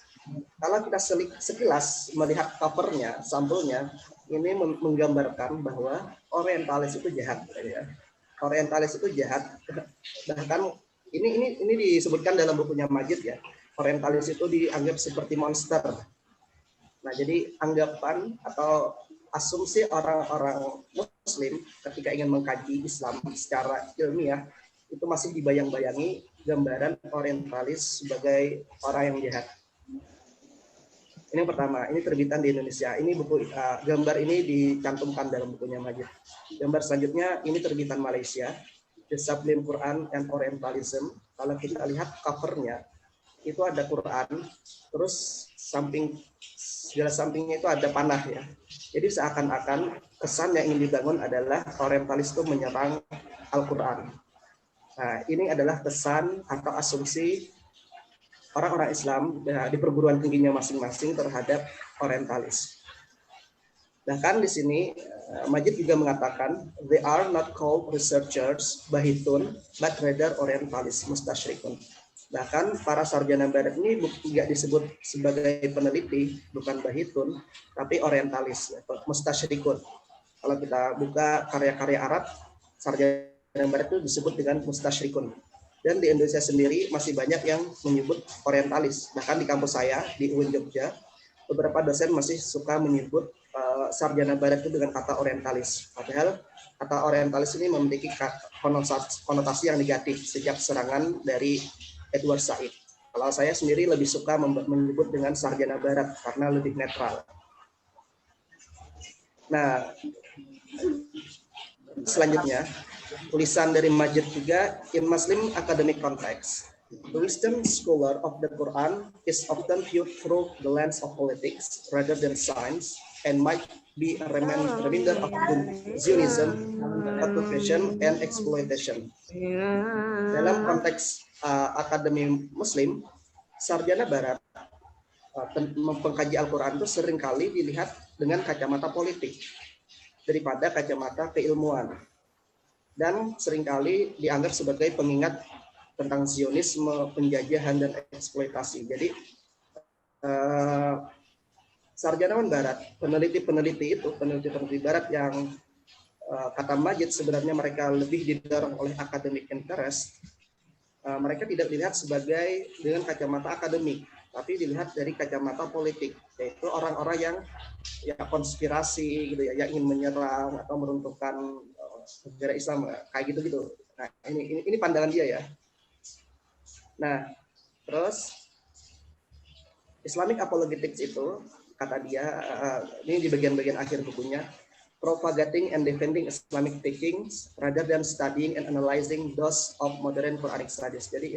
Kalau kita sekilas melihat covernya, sampulnya, ini menggambarkan bahwa orientalis itu jahat. Ya. Orientalis itu jahat. Bahkan ini disebutkan dalam bukunya Majid ya. Orientalis itu dianggap seperti monster. Nah, jadi anggapan atau asumsi orang-orang Muslim ketika ingin mengkaji Islam secara ilmiah itu masih dibayang-bayangi gambaran orientalis sebagai orang yang jahat. Ini yang pertama, ini terbitan di Indonesia. Ini buku gambar ini dicantumkan dalam bukunya Majid. Gambar selanjutnya ini terbitan Malaysia, The Sublime Quran and Orientalism. Kalau kita lihat covernya itu ada Quran, terus segala sampingnya itu ada panah ya. Jadi seakan-akan kesan yang ingin dibangun adalah orientalis itu menyerang Al-Quran. Nah, ini adalah kesan atau asumsi orang-orang Islam di perguruan tingginya masing-masing terhadap orientalis. Bahkan di sini Majid juga mengatakan, they are not called researchers bahitun, but rather orientalis mustasyrikun. Bahkan para sarjana Barat ini tidak disebut sebagai peneliti, bukan bahitun, tapi orientalis, mustasyrikun. Kalau kita buka karya-karya Arab, sarjana Barat itu disebut dengan mustasyrikun. Dan di Indonesia sendiri masih banyak yang menyebut orientalis. Bahkan di kampus saya, di UIN Jogja, beberapa dosen masih suka menyebut sarjana Barat itu dengan kata orientalis. Padahal kata orientalis ini memiliki konotasi yang negatif sejak serangan dari Edward Said. Kalau saya sendiri lebih suka menyebut dengan sarjana Barat karena lebih netral. Nah, Selanjutnya, tulisan dari Majid juga, in Muslim academic context, the wisdom scholar of the Quran is often viewed through the lens of politics rather than science and might be a reminder of Zionism, occupation, and exploitation. Dalam konteks akademi Muslim, sarjana Barat mengkaji Al-Quran itu seringkali dilihat dengan kacamata politik daripada kacamata keilmuan, dan seringkali dianggap sebagai pengingat tentang Zionisme, penjajahan, dan eksploitasi. Jadi sarjanawan Barat, peneliti Barat yang kata Majid sebenarnya mereka lebih didorong oleh academic interest, mereka tidak dilihat sebagai dengan kacamata akademik, tapi dilihat dari kacamata politik, yaitu orang-orang yang ya konspirasi gitu ya, yang ingin menyerang atau meruntuhkan negara Islam kayak gitu. Nah, ini pandangan dia ya. Nah, terus Islamic apologetics itu kata dia, ini di bagian-bagian akhir bukunya, propagating and defending Islamic teachings rather than studying and analyzing those of modern Quranic studies. Jadi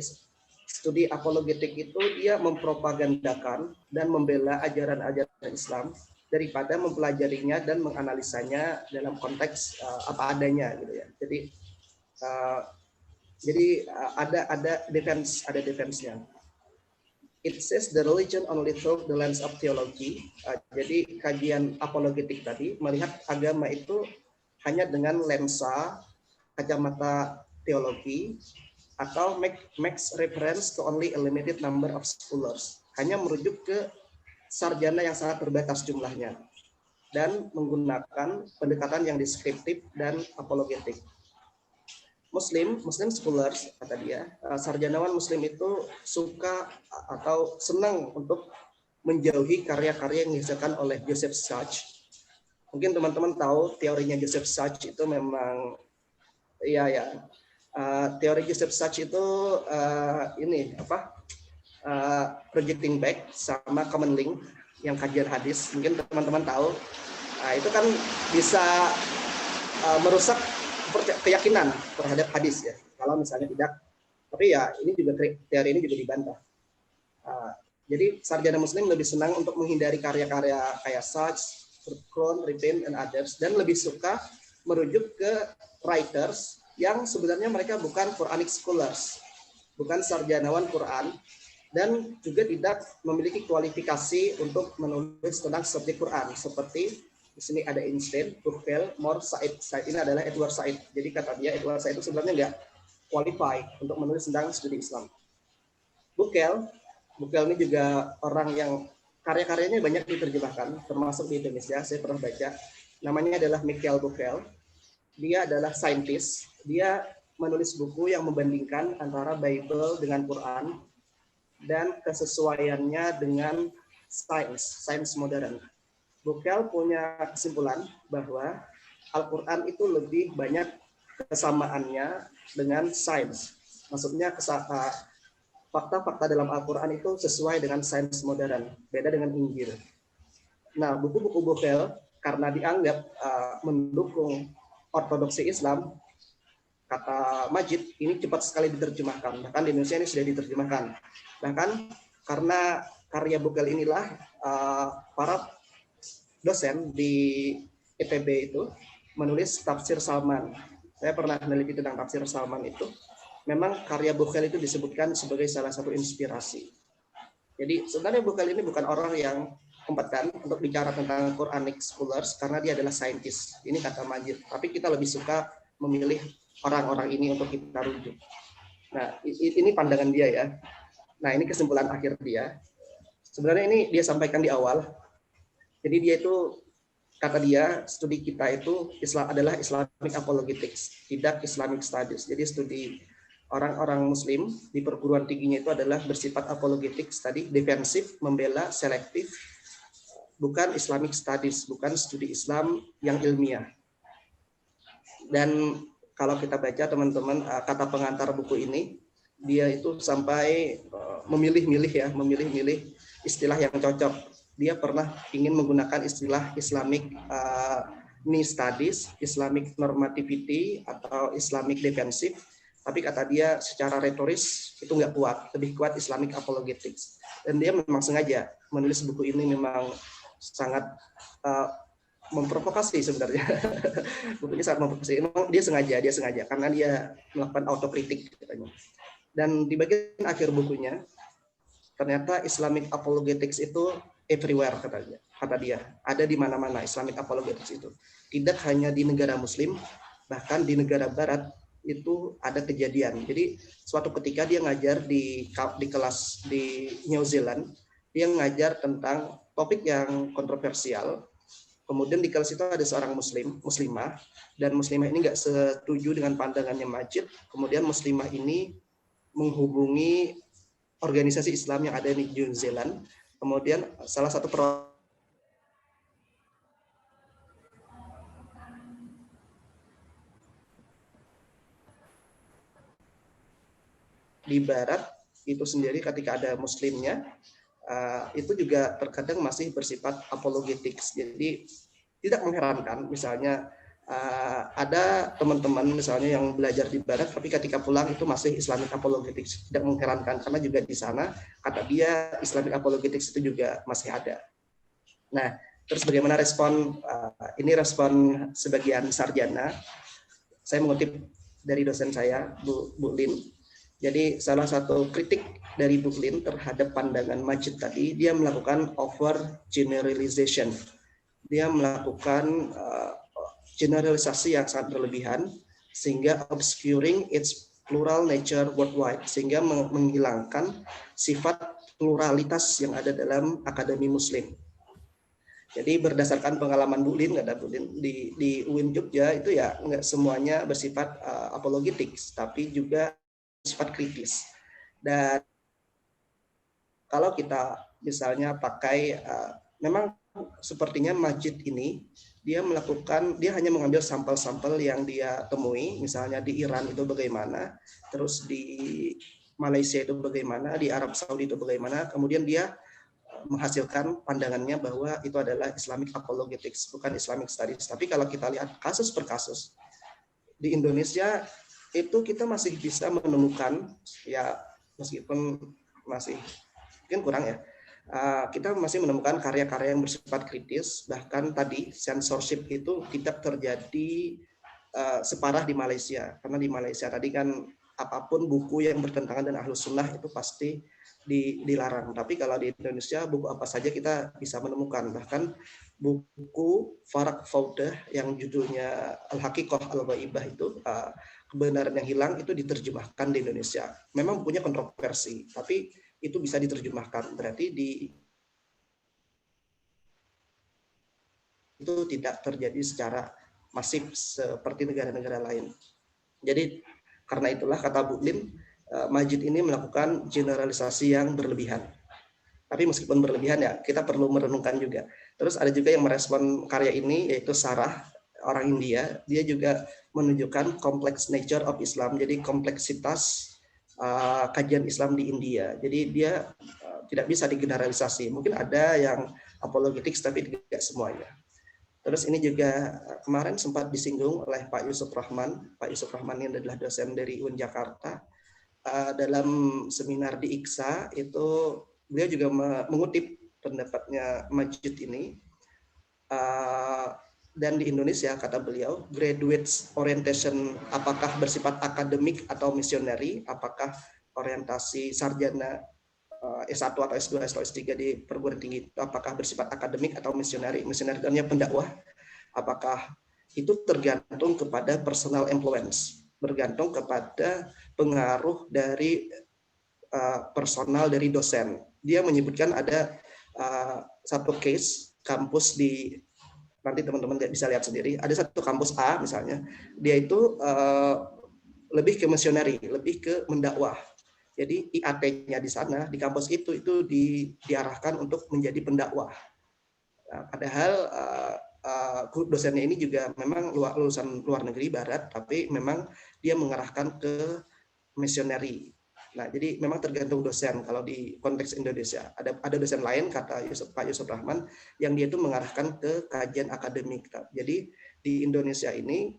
studi apologetik itu dia mempropagandakan dan membela ajaran-ajaran Islam daripada mempelajarinya dan menganalisanya dalam konteks apa adanya gitu ya. Jadi ada defense-nya. It says the religion only through the lens of theology. Jadi kajian apologetik tadi melihat agama itu hanya dengan lensa kacamata teologi, atau makes reference to only a limited number of scholars, hanya merujuk ke sarjana yang sangat terbatas jumlahnya, dan menggunakan pendekatan yang deskriptif dan apologetik. Muslim scholars, kata dia, sarjanawan Muslim itu suka atau senang untuk menjauhi karya-karya yang dihasilkan oleh Joseph Sachs. Mungkin teman-teman tahu teorinya Joseph Sachs itu memang, teori Joseph Sachs itu projecting back sama common link yang kajian hadis, mungkin teman-teman tahu. Nah, itu kan bisa merusak keyakinan terhadap hadis ya, kalau misalnya tidak. Tapi ya ini juga teori ini juga dibantah. Jadi sarjana Muslim lebih senang untuk menghindari karya-karya kayak Sachs, Krohn, Ripin, and others, dan lebih suka merujuk ke writers yang sebenarnya mereka bukan Quranic scholars, bukan sarjanawan Quran, dan juga tidak memiliki kualifikasi untuk menulis tentang subjek Quran. Seperti di sini ada Einstein, Buchel, Moore, Said. Said ini adalah Edward Said. Jadi kata dia Edward Said itu sebenarnya nggak qualified untuk menulis tentang studi Islam. Buchel ini juga orang yang karya-karyanya banyak diterjemahkan, termasuk di Indonesia. Saya pernah baca. Namanya adalah Michael Buchel. Dia adalah saintis. Dia menulis buku yang membandingkan antara Bible dengan Quran dan kesesuaiannya dengan sains modern. Buchel punya kesimpulan bahwa Al-Quran itu lebih banyak kesamaannya dengan sains. Maksudnya fakta-fakta dalam Al-Quran itu sesuai dengan sains modern, beda dengan Injil. Nah, buku-buku Buchel karena dianggap mendukung ortodoksi Islam, kata Majid, ini cepat sekali diterjemahkan. Bahkan di Indonesia ini sudah diterjemahkan. Bahkan karena karya Buchel inilah para dosen di ITB itu menulis tafsir Salman. Saya pernah meneliti tentang tafsir Salman itu. Memang karya Buchel itu disebutkan sebagai salah satu inspirasi. Jadi sebenarnya Buchel ini bukan orang yang kompeten untuk bicara tentang Quranic scholars karena dia adalah saintis. Ini kata Majid. Tapi kita lebih suka memilih orang-orang ini untuk kita rujuk. Nah, ini pandangan dia ya. Nah, ini kesimpulan akhir dia. Sebenarnya ini dia sampaikan di awal. Jadi dia itu, kata dia, studi kita itu adalah Islamic apologetics, tidak Islamic studies. Jadi studi orang-orang Muslim di perguruan tingginya itu adalah bersifat apologetics tadi, defensif, membela, selektif, bukan Islamic studies, bukan studi Islam yang ilmiah. Dan kalau kita baca teman-teman kata pengantar buku ini, dia itu sampai memilih-milih istilah yang cocok. Dia pernah ingin menggunakan istilah Islamic Knee Studies, Islamic Normativity atau Islamic Defensive, tapi kata dia secara retoris itu nggak kuat, lebih kuat Islamic Apologetics. Dan dia memang sengaja menulis buku ini, memang sangat memprovokasi sebenarnya. Bukunya sangat memprovokasi. Memang dia sengaja karena dia melakukan autokritik katanya. Dan di bagian akhir bukunya ternyata Islamic Apologetics itu everywhere katanya. Kata dia, ada di mana-mana Islamic Apologetics itu. Tidak hanya di negara muslim, bahkan di negara barat itu ada kejadian. Jadi suatu ketika dia ngajar di kelas di New Zealand, dia ngajar tentang topik yang kontroversial. Kemudian di kelas itu ada seorang muslimah, dan muslimah ini nggak setuju dengan pandangannya Majid. Kemudian muslimah ini menghubungi organisasi Islam yang ada di New Zealand. Kemudian salah satu di barat itu sendiri ketika ada muslimnya, itu juga terkadang masih bersifat apologetics. Jadi tidak mengherankan misalnya ada teman-teman misalnya yang belajar di barat tapi ketika pulang itu masih Islamic Apologetics. Tidak mengherankan karena juga di sana kata dia Islamic Apologetics itu juga masih ada. Nah, terus bagaimana respon ini respon sebagian sarjana. Saya mengutip dari dosen saya Bu Lin. Jadi salah satu kritik dari Bu Lin terhadap pandangan Majid tadi, dia melakukan over generalization. Dia melakukan generalisasi yang sangat berlebihan sehingga obscuring its plural nature worldwide, sehingga menghilangkan sifat pluralitas yang ada dalam akademi muslim. Jadi berdasarkan pengalaman Bu Lin, di UIN Jogja itu ya nggak semuanya bersifat apologetik, tapi juga sifat kritis. Dan kalau kita misalnya pakai, memang sepertinya Majid ini dia hanya mengambil sampel-sampel yang dia temui, misalnya di Iran itu bagaimana, terus di Malaysia itu bagaimana, di Arab Saudi itu bagaimana, kemudian dia menghasilkan pandangannya bahwa itu adalah Islamic Apologetics, bukan Islamic Studies. Tapi kalau kita lihat kasus per kasus, di Indonesia itu kita masih bisa menemukan, ya meskipun masih mungkin kurang ya, kita masih menemukan karya-karya yang bersifat kritis. Bahkan tadi censorship itu tidak terjadi separah di Malaysia, karena di Malaysia tadi kan apapun buku yang bertentangan dengan Ahlus Sunnah itu pasti dilarang. Tapi kalau di Indonesia buku apa saja kita bisa menemukan. Bahkan buku Farak Faudah yang judulnya Al-Haqiqah Al-Ghaibah itu, kebenaran yang hilang, itu diterjemahkan di Indonesia. Memang bukunya kontroversi, tapi itu bisa diterjemahkan. Berarti itu tidak terjadi secara masif seperti negara-negara lain. Jadi karena itulah kata Bu Lin, Majid ini melakukan generalisasi yang berlebihan. Tapi meskipun berlebihan ya kita perlu merenungkan juga. Terus ada juga yang merespon karya ini, yaitu Sarah, orang India. Dia juga menunjukkan complex nature of Islam, jadi kompleksitas kajian Islam di India. Jadi dia tidak bisa digeneralisasi. Mungkin ada yang apologetics tapi tidak semuanya. Terus ini juga kemarin sempat disinggung oleh Pak Yusuf Rahman. Pak Yusuf Rahman ini adalah dosen dari UIN Jakarta. Dalam seminar di IKSA itu beliau juga mengutip pendapatnya Majid ini. Dan di Indonesia, kata beliau, graduates orientation apakah bersifat akademik atau misioneri, apakah orientasi sarjana S1 atau S2 atau S3 di perguruan tinggi itu apakah bersifat akademik atau misioneri. Misioneri artinya pendakwah. Apakah itu tergantung kepada personal influence, bergantung kepada pengaruh dari personal dari dosen. Dia menyebutkan ada satu case kampus di, nanti teman-teman bisa lihat sendiri, ada satu kampus A misalnya, dia itu lebih ke misioneri, lebih ke mendakwah. Jadi IAT-nya di sana, di kampus itu diarahkan untuk menjadi pendakwah. Padahal dosennya ini juga memang lulusan luar negeri barat, tapi memang dia mengarahkan ke misioneri. Nah, jadi memang tergantung dosen. Kalau di konteks Indonesia, ada dosen lain kata Pak Yusuf Rahman yang dia itu mengarahkan ke kajian akademik. Jadi di Indonesia ini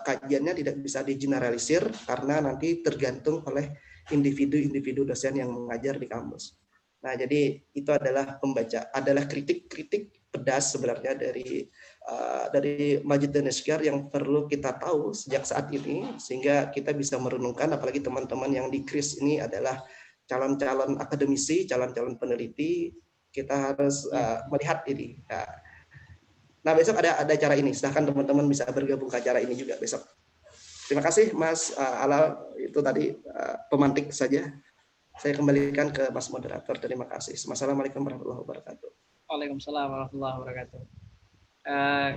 kajiannya tidak bisa digeneralisir karena nanti tergantung oleh individu-individu dosen yang mengajar di kampus. Nah, jadi itu adalah kritik-kritik pedas sebenarnya dari Majid dan Asgar yang perlu kita tahu sejak saat ini sehingga kita bisa merenungkan, apalagi teman-teman yang di KRIS ini adalah calon-calon akademisi, calon-calon peneliti, kita harus melihat ini. Nah, besok ada acara ini, silahkan teman-teman bisa bergabung ke acara ini juga besok. Terima kasih Mas Alal, itu tadi pemantik saja. Saya kembalikan ke Mas Moderator. Terima kasih. Wassalamualaikum warahmatullahi wabarakatuh. Waalaikumsalam warahmatullahi wabarakatuh.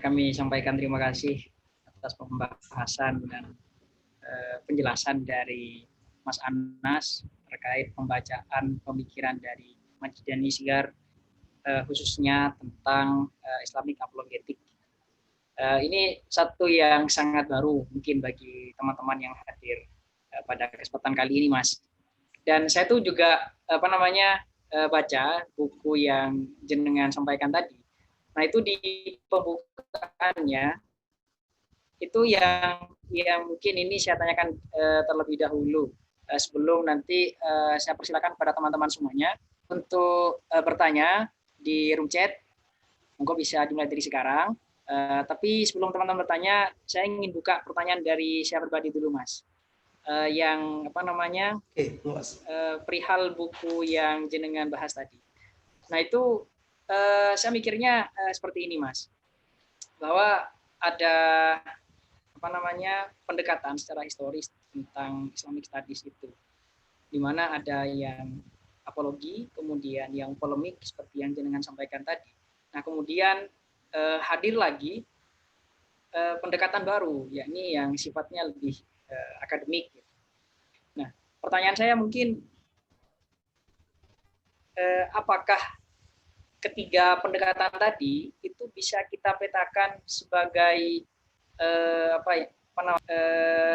Kami sampaikan terima kasih atas pembahasan dan penjelasan dari Mas Anas terkait pembacaan pemikiran dari Majid dan Asgar, khususnya tentang Islamic Apologetic. Ini satu yang sangat baru mungkin bagi teman-teman yang hadir pada kesempatan kali ini, Mas. Dan saya tuh juga baca buku yang jenengan sampaikan tadi. Nah, itu di pembukaannya itu yang mungkin ini saya tanyakan terlebih dahulu sebelum nanti saya persilakan kepada teman-teman semuanya untuk bertanya di room chat. Monggo bisa dimulai dari sekarang. Tapi sebelum teman-teman bertanya, saya ingin buka pertanyaan dari saya pribadi dulu, Mas. Yang perihal buku yang jenengan bahas tadi. Nah, itu saya mikirnya seperti ini, Mas, bahwa ada pendekatan secara historis tentang Islamic Studies itu, di mana ada yang apologi, kemudian yang polemik seperti yang jenengan sampaikan tadi. Nah, kemudian hadir lagi pendekatan baru, yakni yang sifatnya lebih akademik. Nah, pertanyaan saya mungkin apakah ketiga pendekatan tadi itu bisa kita petakan sebagai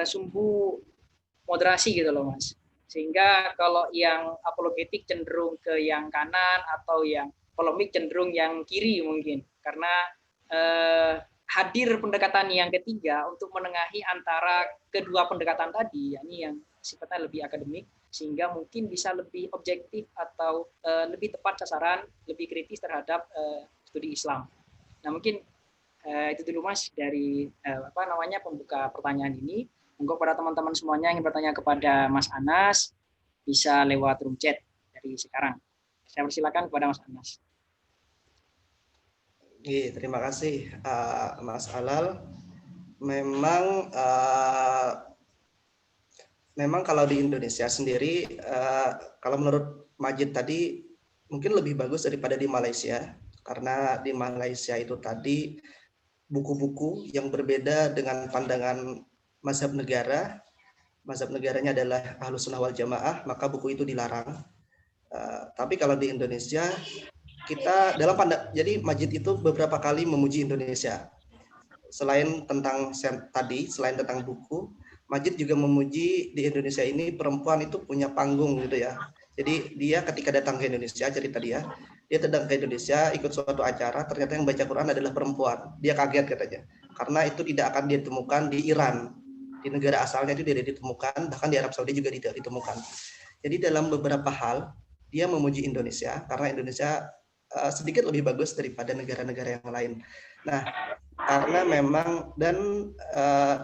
sumbu moderasi gitu loh, Mas. Sehingga kalau yang apologetik cenderung ke yang kanan atau yang polemik cenderung yang kiri mungkin, karena hadir pendekatan yang ketiga untuk menengahi antara kedua pendekatan tadi, yakni yang sifatnya lebih akademik, sehingga mungkin bisa lebih objektif atau lebih tepat sasaran, lebih kritis terhadap studi Islam. Nah, mungkin itu dulu, Mas, dari pembuka pertanyaan ini. Monggo pada teman-teman semuanya yang ingin bertanya kepada Mas Anas bisa lewat room chat dari sekarang. Saya persilakan kepada Mas Anas. Terima kasih Mas Alal. Memang kalau di Indonesia sendiri, kalau menurut Majid tadi mungkin lebih bagus daripada di Malaysia, karena di Malaysia itu tadi buku-buku yang berbeda dengan pandangan mazhab negara. Mazhab negaranya adalah Ahlus Sunnah wal Jamaah, maka buku itu dilarang. Tapi kalau di Indonesia, kita jadi Majid itu beberapa kali memuji Indonesia. Selain tentang buku, Majid juga memuji di Indonesia ini perempuan itu punya panggung gitu ya. Jadi dia ketika datang ke Indonesia, cerita dia datang ke Indonesia ikut suatu acara, ternyata yang baca Quran adalah perempuan. Dia kaget katanya, karena itu tidak akan ditemukan di Iran, di negara asalnya itu tidak ditemukan, bahkan di Arab Saudi juga tidak ditemukan. Jadi dalam beberapa hal dia memuji Indonesia karena Indonesia sedikit lebih bagus daripada negara-negara yang lain. Nah, karena memang dan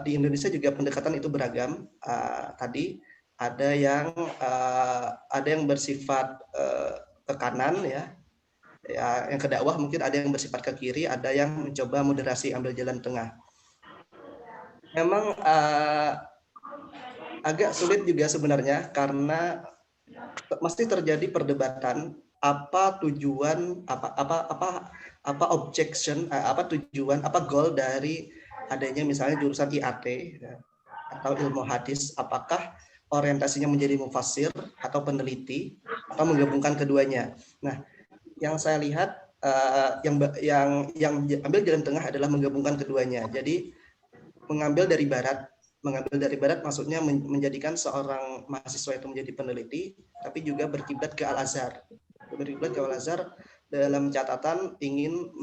di Indonesia juga pendekatan itu beragam. Tadi ada yang bersifat ke kanan ya, yang ke dakwah, mungkin ada yang bersifat ke kiri, ada yang mencoba moderasi, ambil jalan tengah. Memang agak sulit juga sebenarnya karena mesti terjadi perdebatan apa tujuan, apa objection, apa tujuan, apa goal dari adanya misalnya jurusan IAT atau ilmu hadis, apakah orientasinya menjadi mufassir atau peneliti atau menggabungkan keduanya. Nah, yang saya lihat yang ambil jalan tengah adalah menggabungkan keduanya. Jadi mengambil dari barat mengambil dari barat maksudnya menjadikan seorang mahasiswa itu menjadi peneliti, tapi juga berkiblat ke Al-Azhar. Berkiblat ke Al-Azhar dalam catatan ingin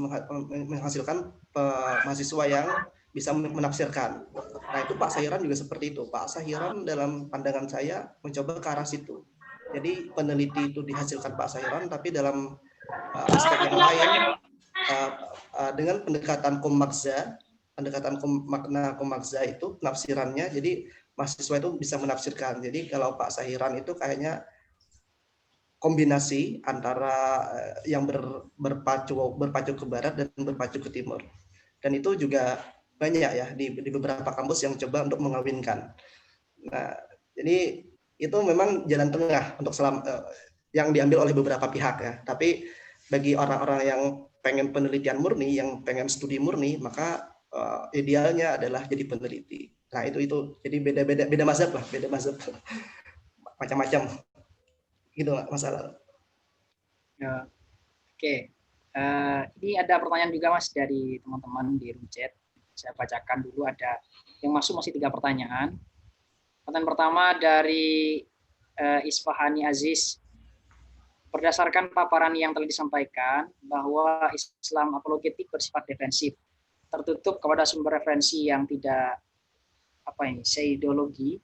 menghasilkan mahasiswa yang bisa menafsirkan. Nah itu Pak Sahiran juga seperti itu. Pak Sahiran dalam pandangan saya mencoba ke arah situ. Jadi peneliti itu dihasilkan Pak Sahiran, tapi dalam aspek yang lain dengan pendekatan komakza, makna komakza itu penafsirannya, jadi mahasiswa itu bisa menafsirkan. Jadi kalau Pak Sahiran itu kayaknya kombinasi antara yang berpacu ke barat dan berpacu ke timur. Dan itu juga banyak ya di beberapa kampus yang coba untuk mengawinkan. Nah, jadi itu memang jalan tengah untuk yang diambil oleh beberapa pihak ya. Tapi bagi orang-orang yang pengen penelitian murni, yang pengen studi murni, maka idealnya adalah jadi peneliti. Nah itu jadi beda mazhab lah, beda mazhab macam-macam gitu masalah. Ya. Oke. Ini ada pertanyaan juga Mas dari teman-teman di room chat. Saya bacakan dulu, ada yang masuk masih 3 pertanyaan. Pertanyaan pertama dari Isfahani Aziz. Berdasarkan paparan yang telah disampaikan bahwa Islam apologetik bersifat defensif, tertutup kepada sumber referensi yang tidak pseudoologi,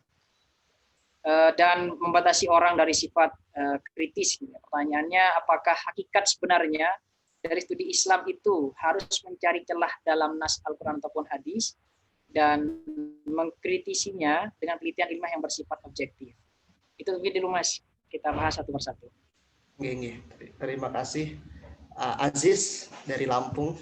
dan membatasi orang dari sifat kritis. Pertanyaannya, apakah hakikat sebenarnya dari studi Islam itu harus mencari celah dalam nas Al-Quran ataupun hadis dan mengkritisinya dengan penelitian ilmiah yang bersifat objektif? Itu mungkin dulu Mas, kita bahas satu persatu. Terima kasih Aziz dari Lampung.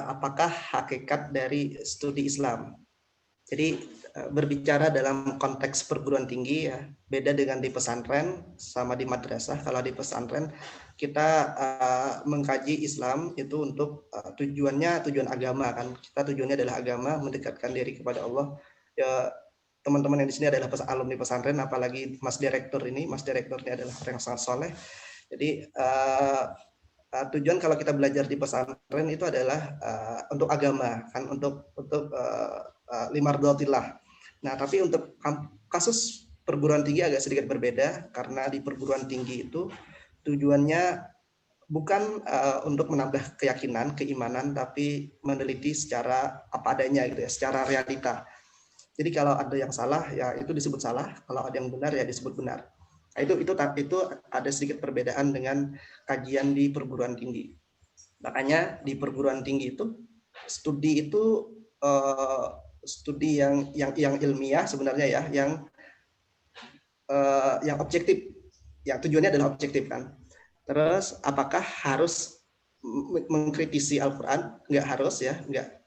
Apakah hakikat dari studi Islam? Jadi berbicara dalam konteks perguruan tinggi ya, beda dengan di pesantren sama di madrasah. Kalau di pesantren kita mengkaji Islam itu untuk tujuan agama kan. Kita tujuannya adalah agama, mendekatkan diri kepada Allah. Ya, teman-teman yang di sini adalah alumni pesantren, apalagi Mas Direkturnya adalah orang yang sangat soleh. Jadi tujuan kalau kita belajar di pesantren itu adalah untuk agama kan, untuk limardhatillah. Nah, tapi untuk kasus perguruan tinggi agak sedikit berbeda, karena di perguruan tinggi itu tujuannya bukan untuk menambah keyakinan, keimanan, tapi meneliti secara apa adanya gitu ya, secara realita. Jadi kalau ada yang salah ya itu disebut salah, kalau ada yang benar ya disebut benar. Nah, itu ada sedikit perbedaan dengan kajian di perguruan tinggi. Makanya di perguruan tinggi itu studi itu studi yang ilmiah sebenarnya ya, yang objektif, yang tujuannya adalah objektif kan. Terus apakah harus mengkritisi Al-Quran? Enggak harus ya, enggak.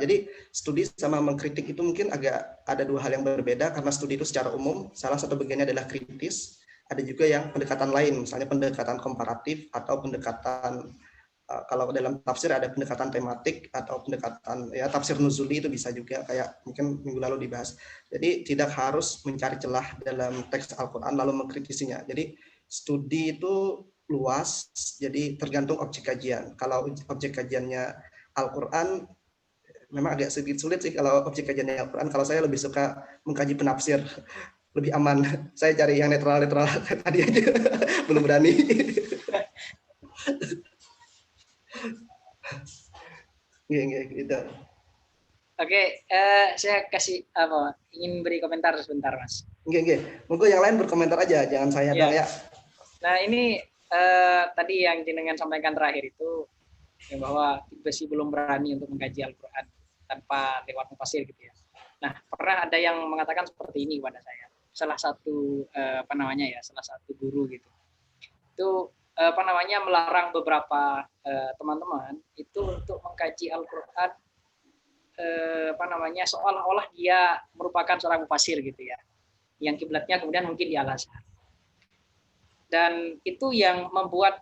Jadi studi sama mengkritik itu mungkin agak ada 2 hal yang berbeda, karena studi itu secara umum salah satu bagiannya adalah kritis, ada juga yang pendekatan lain, misalnya pendekatan komparatif atau pendekatan kalau dalam tafsir ada pendekatan tematik atau pendekatan ya tafsir nuzuli, itu bisa juga kayak mungkin minggu lalu dibahas. Jadi tidak harus mencari celah dalam teks Al-Quran lalu mengkritisinya. Jadi studi itu luas, jadi tergantung objek kajian. Kalau objek kajiannya Al-Quran memang agak sedikit sulit sih kalau objek kajiannya Al-Quran. Kalau saya lebih suka mengkaji penafsir, lebih aman. Saya cari yang netral-netral tadi aja, belum berani. Gitu. Oke, saya kasih ingin beri komentar sebentar Mas. Monggo yang lain berkomentar aja, jangan saya dong ya. Nah ini tadi yang jenengan sampaikan terakhir itu ya, bahwa masih belum berani untuk mengkaji Al-Quran tanpa lewat mufasir gitu ya. Nah, pernah ada yang mengatakan seperti ini kepada saya. Salah satu salah satu guru gitu. Itu melarang beberapa teman-teman itu untuk mengkaji Al-Quran seolah-olah dia merupakan seorang mufasir gitu ya. Yang kiblatnya kemudian mungkin di Al-Azhar. Dan itu yang membuat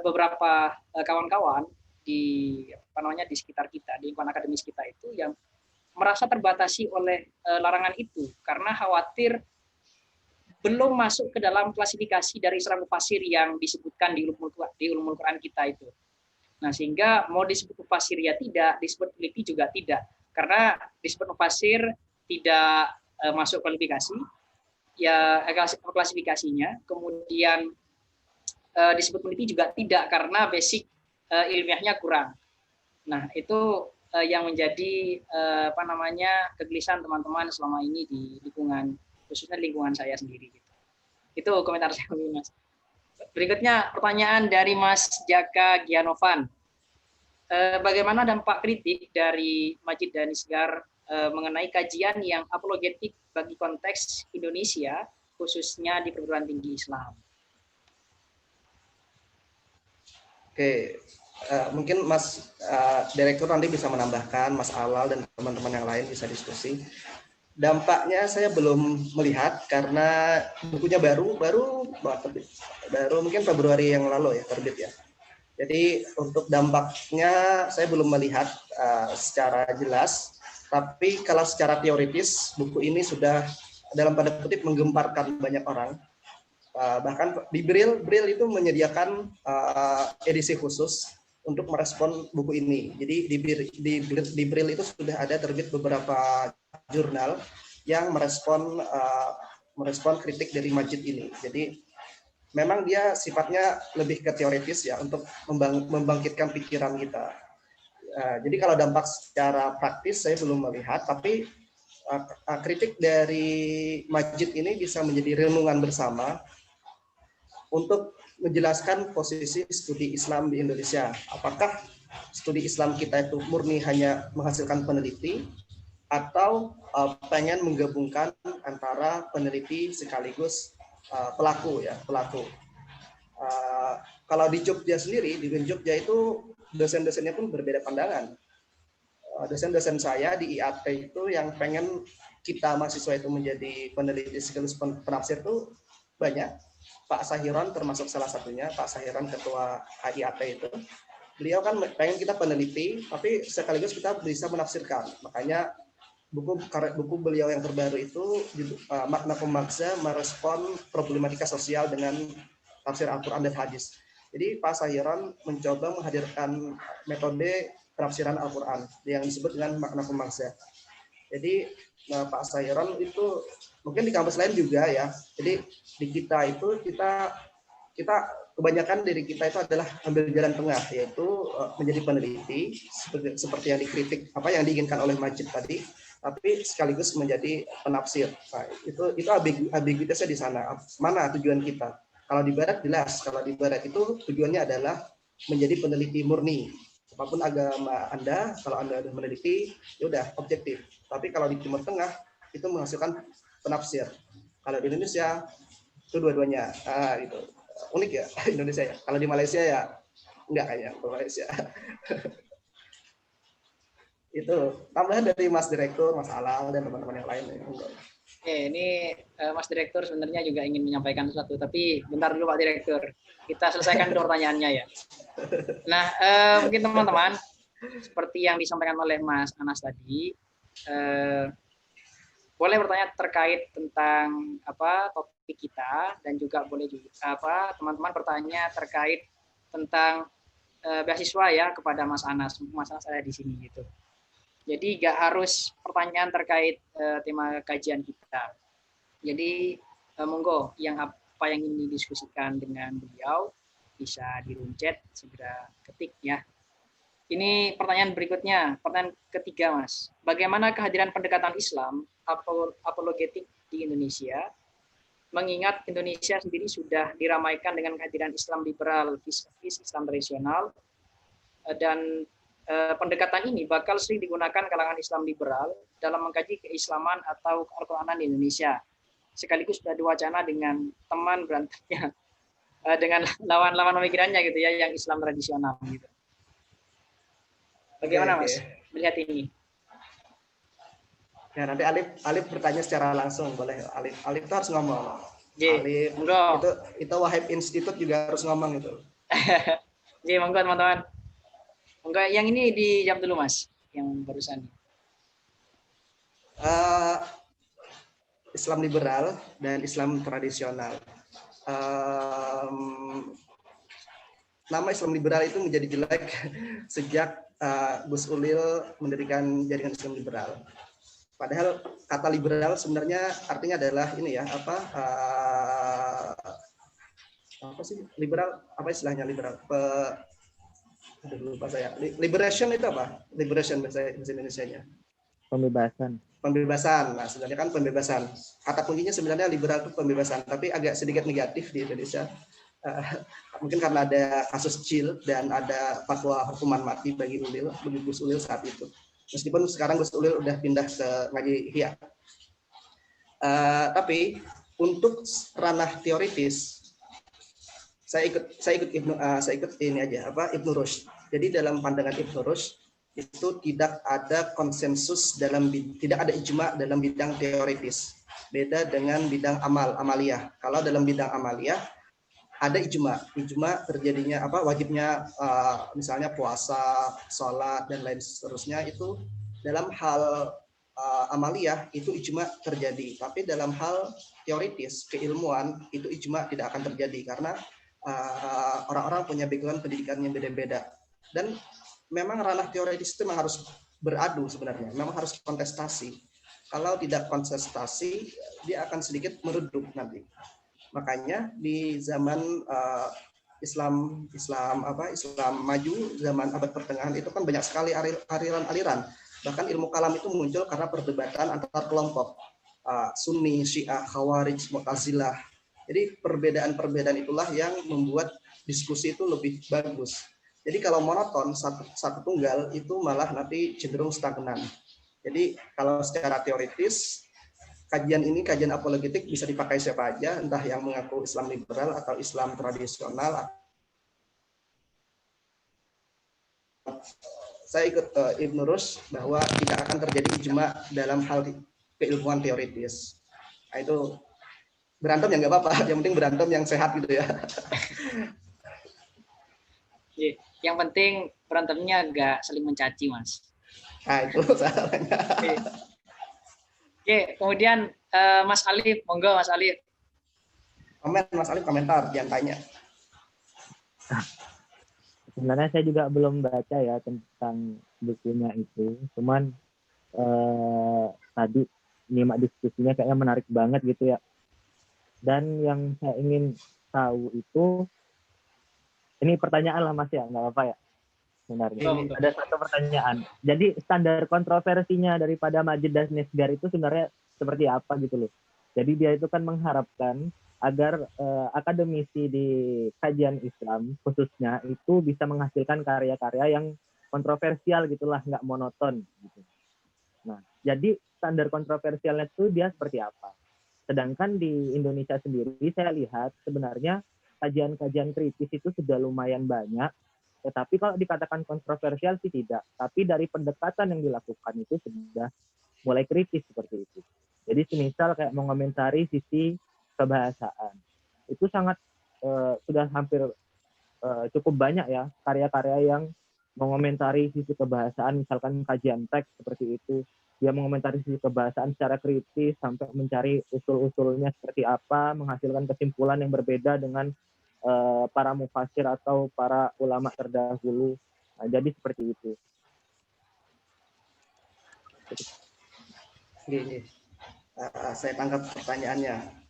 beberapa kawan-kawan di sekitar kita, di lingkungan akademis kita itu yang merasa terbatasi oleh larangan itu karena khawatir belum masuk ke dalam klasifikasi dari seorang mufasir yang disebutkan di ulumul Quran kita itu. Nah, sehingga mau disebut mufasir ya tidak, disebut peneliti juga tidak. Karena disebut mufasir tidak masuk kualifikasi, ya klasifikasinya. Kemudian disebut peneliti juga tidak karena basic ilmiahnya kurang. Nah, itu yang menjadi kegelisahan teman-teman selama ini di lingkungan, khususnya lingkungan saya sendiri. Itu komentar saya, Mas. Berikutnya pertanyaan dari Mas Jaka Gianovan. Bagaimana dampak kritik dari Majid dan Isgar mengenai kajian yang apologetik bagi konteks Indonesia, khususnya di perguruan tinggi Islam? Oke, mungkin Mas Direktur nanti bisa menambahkan, Mas Alal dan teman-teman yang lain bisa diskusi. Dampaknya saya belum melihat karena bukunya baru terbit, baru mungkin Februari yang lalu ya terbit ya. Jadi untuk dampaknya saya belum melihat secara jelas, tapi kalau secara teoritis buku ini sudah dalam tanda kutip menggemparkan banyak orang. Bahkan di Braille itu menyediakan edisi khusus untuk merespon buku ini. Jadi di Braille itu sudah ada terbit beberapa jurnal yang merespon kritik dari Majid ini. Jadi memang dia sifatnya lebih ke teoritis ya untuk membangkitkan pikiran kita. Jadi kalau dampak secara praktis saya belum melihat, tapi kritik dari Majid ini bisa menjadi renungan bersama untuk menjelaskan posisi studi Islam di Indonesia. Apakah studi Islam kita itu murni hanya menghasilkan peneliti atau pengen menggabungkan antara peneliti sekaligus pelaku. Kalau di Jogja sendiri, di Jogja itu dosen-dosennya pun berbeda pandangan. Dosen-dosen saya di IAT itu yang pengen kita mahasiswa itu menjadi peneliti sekaligus penafsir itu banyak. Pak Sahiron termasuk salah satunya, Pak Sahiron ketua IAT itu. Beliau kan pengen kita peneliti, tapi sekaligus kita bisa menafsirkan. Makanya buku beliau yang terbaru itu Makna Pemaksa merespon problematika sosial dengan tafsir Al-Quran dan hadis. Jadi Pak Sahiron mencoba menghadirkan metode penafsiran Al-Quran yang disebut dengan makna pemaksa. Jadi Pak Sahiron itu mungkin di kampus lain juga ya. Jadi di kita itu kita kebanyakan diri kita itu adalah ambil jalan tengah, yaitu menjadi peneliti seperti yang dikritik yang diinginkan oleh Majid tadi, tapi sekaligus menjadi penafsir. Nah, itu ambiguitasnya di sana. Mana tujuan kita? Kalau di Barat jelas, kalau di Barat itu tujuannya adalah menjadi peneliti murni. Apapun agama Anda, kalau Anda sudah meneliti, ya udah objektif. Tapi kalau di Timur Tengah itu menghasilkan penafsir. Kalau di Indonesia itu dua-duanya. Gitu. Unik ya Indonesia ya. Kalau di Malaysia ya enggak kayaknya kalau Malaysia. Itu tambahan dari Mas Direktur, Mas Alal dan teman-teman yang lain. Oke, ini Mas Direktur sebenarnya juga ingin menyampaikan sesuatu, tapi bentar dulu Pak Direktur. Kita selesaikan dulu pertanyaannya ya. Nah, mungkin teman-teman, seperti yang disampaikan oleh Mas Anas tadi, boleh bertanya terkait tentang topik kita, dan juga boleh juga teman-teman bertanya terkait tentang beasiswa ya kepada Mas Anas. Mas Anas ada di sini gitu. Jadi nggak harus pertanyaan terkait tema kajian kita. Jadi monggo yang apa yang ingin didiskusikan dengan beliau bisa di room chat, segera ketik ya. Ini pertanyaan berikutnya, pertanyaan ketiga Mas. Bagaimana kehadiran pendekatan Islam apologetik di Indonesia? Mengingat Indonesia sendiri sudah diramaikan dengan kehadiran Islam liberal, Islam tradisional, dan pendekatan ini bakal sering digunakan kalangan Islam liberal dalam mengkaji keislaman atau Al-Quranan di Indonesia. Sekaligus sudah diwacana dengan teman berantemnya dengan lawan-lawan pemikirannya gitu ya, yang Islam tradisional gitu. Bagaimana Mas melihat ini? Ya, nanti Alif bertanya secara langsung, boleh. Alif itu harus ngomong. Alif, itu Wahib Institute juga harus ngomong itu. Jadi monggo teman-teman. Enggak, yang ini dijawab dulu Mas, yang barusan. Islam liberal dan Islam tradisional. nama Islam liberal itu menjadi jelek sejak Gus Ulil mendirikan jaringan Islam liberal. Padahal kata liberal sebenarnya artinya adalah ini ya, apa sih liberal, apa istilahnya liberal? Lupa saya. Liberation itu apa? Liberation bahasa Indonesianya. Pembebasan. Nah, sebenarnya kan pembebasan. Kata kuncinya sebenarnya liberal itu pembebasan, tapi agak sedikit negatif di Indonesia. Mungkin karena ada kasus CIL dan ada fatwa hukuman mati bagi Gus Ulil saat itu. Meskipun sekarang Gus Ulil udah pindah ke ngaji Ihya. Tapi untuk ranah teoritis, saya ikut ini aja, Ibnu Rushd. Jadi dalam pandangan Ibnu Rushd itu tidak ada konsensus tidak ada ijma dalam bidang teoritis. Beda dengan bidang amaliyah. Kalau dalam bidang amaliyah ada ijma terjadinya wajibnya misalnya puasa, sholat dan lain seterusnya, itu dalam hal amaliyah itu ijma terjadi. Tapi dalam hal teoritis, keilmuan, itu ijma tidak akan terjadi karena orang-orang punya background pendidikan yang beda-beda. Dan memang ranah teoritis itu memang harus beradu sebenarnya, memang harus kontestasi. Kalau tidak kontestasi, dia akan sedikit meredup nanti. Makanya di zaman Islam maju, zaman abad pertengahan itu kan banyak sekali aliran-aliran. Bahkan ilmu kalam itu muncul karena perdebatan antar kelompok Sunni, Syiah, Khawarij, Mu'tazilah. Jadi perbedaan-perbedaan itulah yang membuat diskusi itu lebih bagus. Jadi kalau monoton satu tunggal itu malah nanti cenderung stagnan. Jadi kalau secara teoritis kajian apologetik bisa dipakai siapa aja, entah yang mengaku Islam liberal atau Islam tradisional. Saya ikut Ibnu Rushd bahwa tidak akan terjadi ijma dalam hal keilmuan teoritis. Nah, itu berantem ya nggak apa-apa, yang penting berantem yang sehat gitu ya. Yang penting berantemnya agak saling mencaci, Mas. Nah, itu salahnya. Oke, kemudian Mas Alif, monggo Mas Alif. Mas Alif komentar, jangan tanya. Sebenarnya saya juga belum baca ya tentang bukunya itu. Cuman tadi nyimak diskusinya kayaknya menarik banget gitu ya. Dan yang saya ingin tahu itu, ini pertanyaan lah Mas ya, nggak apa-apa ya sebenarnya. Ada satu pertanyaan. Jadi standar kontroversinya daripada Majid dan Nesgar itu sebenarnya seperti apa gitu loh. Jadi dia itu kan mengharapkan agar akademisi di kajian Islam khususnya itu bisa menghasilkan karya-karya yang kontroversial gitulah, nggak monoton gitu. Nah, jadi standar kontroversialnya itu dia seperti apa? Sedangkan di Indonesia sendiri saya lihat sebenarnya kajian-kajian kritis itu sudah lumayan banyak, tetapi kalau dikatakan kontroversial sih tidak. Tapi dari pendekatan yang dilakukan itu sudah mulai kritis seperti itu. Jadi semisal kayak mengomentari sisi kebahasaan, itu sangat sudah hampir cukup banyak ya karya-karya yang mengomentari sisi kebahasaan, misalkan kajian teks seperti itu. Dia mengomentari sisi kebahasaan secara kritis sampai mencari usul-usulnya seperti apa, menghasilkan kesimpulan yang berbeda dengan para mufasir atau para ulama terdahulu. Nah, jadi seperti itu. Saya tangkap pertanyaannya.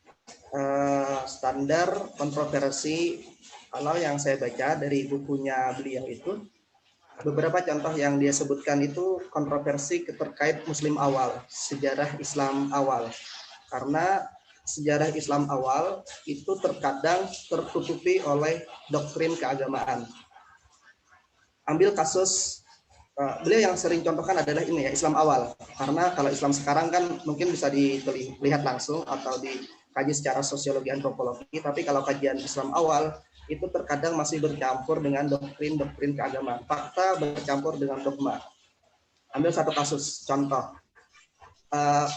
Standar kontroversi, kalau yang saya baca dari bukunya beliau itu, beberapa contoh yang dia sebutkan itu kontroversi terkait Muslim awal, sejarah Islam awal. Karena sejarah Islam awal itu terkadang tertutupi oleh doktrin keagamaan. Ambil kasus, beliau yang sering contohkan adalah ini ya, Islam awal. Karena kalau Islam sekarang kan mungkin bisa dilihat langsung atau dikaji secara sosiologi antropologi, tapi kalau kajian Islam awal itu terkadang masih bercampur dengan doktrin-doktrin keagamaan. Fakta bercampur dengan dogma. Ambil satu kasus, contoh.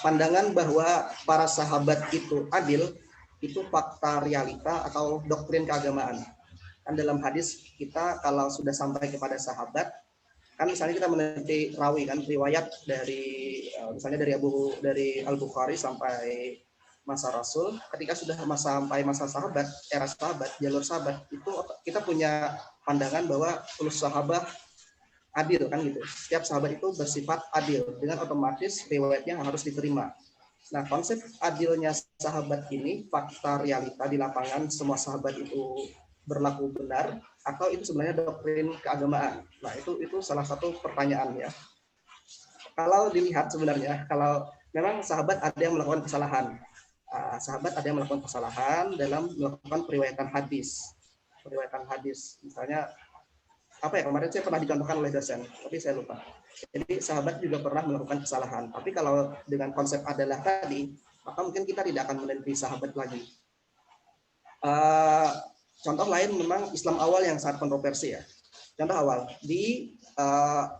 Pandangan bahwa para sahabat itu adil, itu fakta realita atau doktrin keagamaan. Kan dalam hadis kita kalau sudah sampai kepada sahabat, kan misalnya kita meneliti rawi kan, riwayat dari misalnya dari Al-Bukhari sampai masa Rasul, ketika sudah sampai masa sahabat, era sahabat, jalur sahabat, itu kita punya pandangan bahwa ulus sahabat adil kan gitu. Setiap sahabat itu bersifat adil, dengan otomatis riwayatnya harus diterima. Nah, konsep adilnya sahabat ini, fakta realita di lapangan, semua sahabat itu berlaku benar, atau itu sebenarnya doktrin keagamaan. Nah, itu salah satu pertanyaan ya. Kalau dilihat sebenarnya, kalau memang sahabat ada yang melakukan kesalahan, sahabat ada yang melakukan kesalahan dalam melakukan periwayatan hadis. Periwayatan hadis, misalnya apa ya, kemarin saya pernah dicontohkan oleh dosen, tapi saya lupa. Jadi sahabat juga pernah melakukan kesalahan. Tapi kalau dengan konsep adalah tadi, maka mungkin kita tidak akan meneliti sahabat lagi. Contoh lain memang Islam awal yang sangat kontroversi ya. Contoh awal di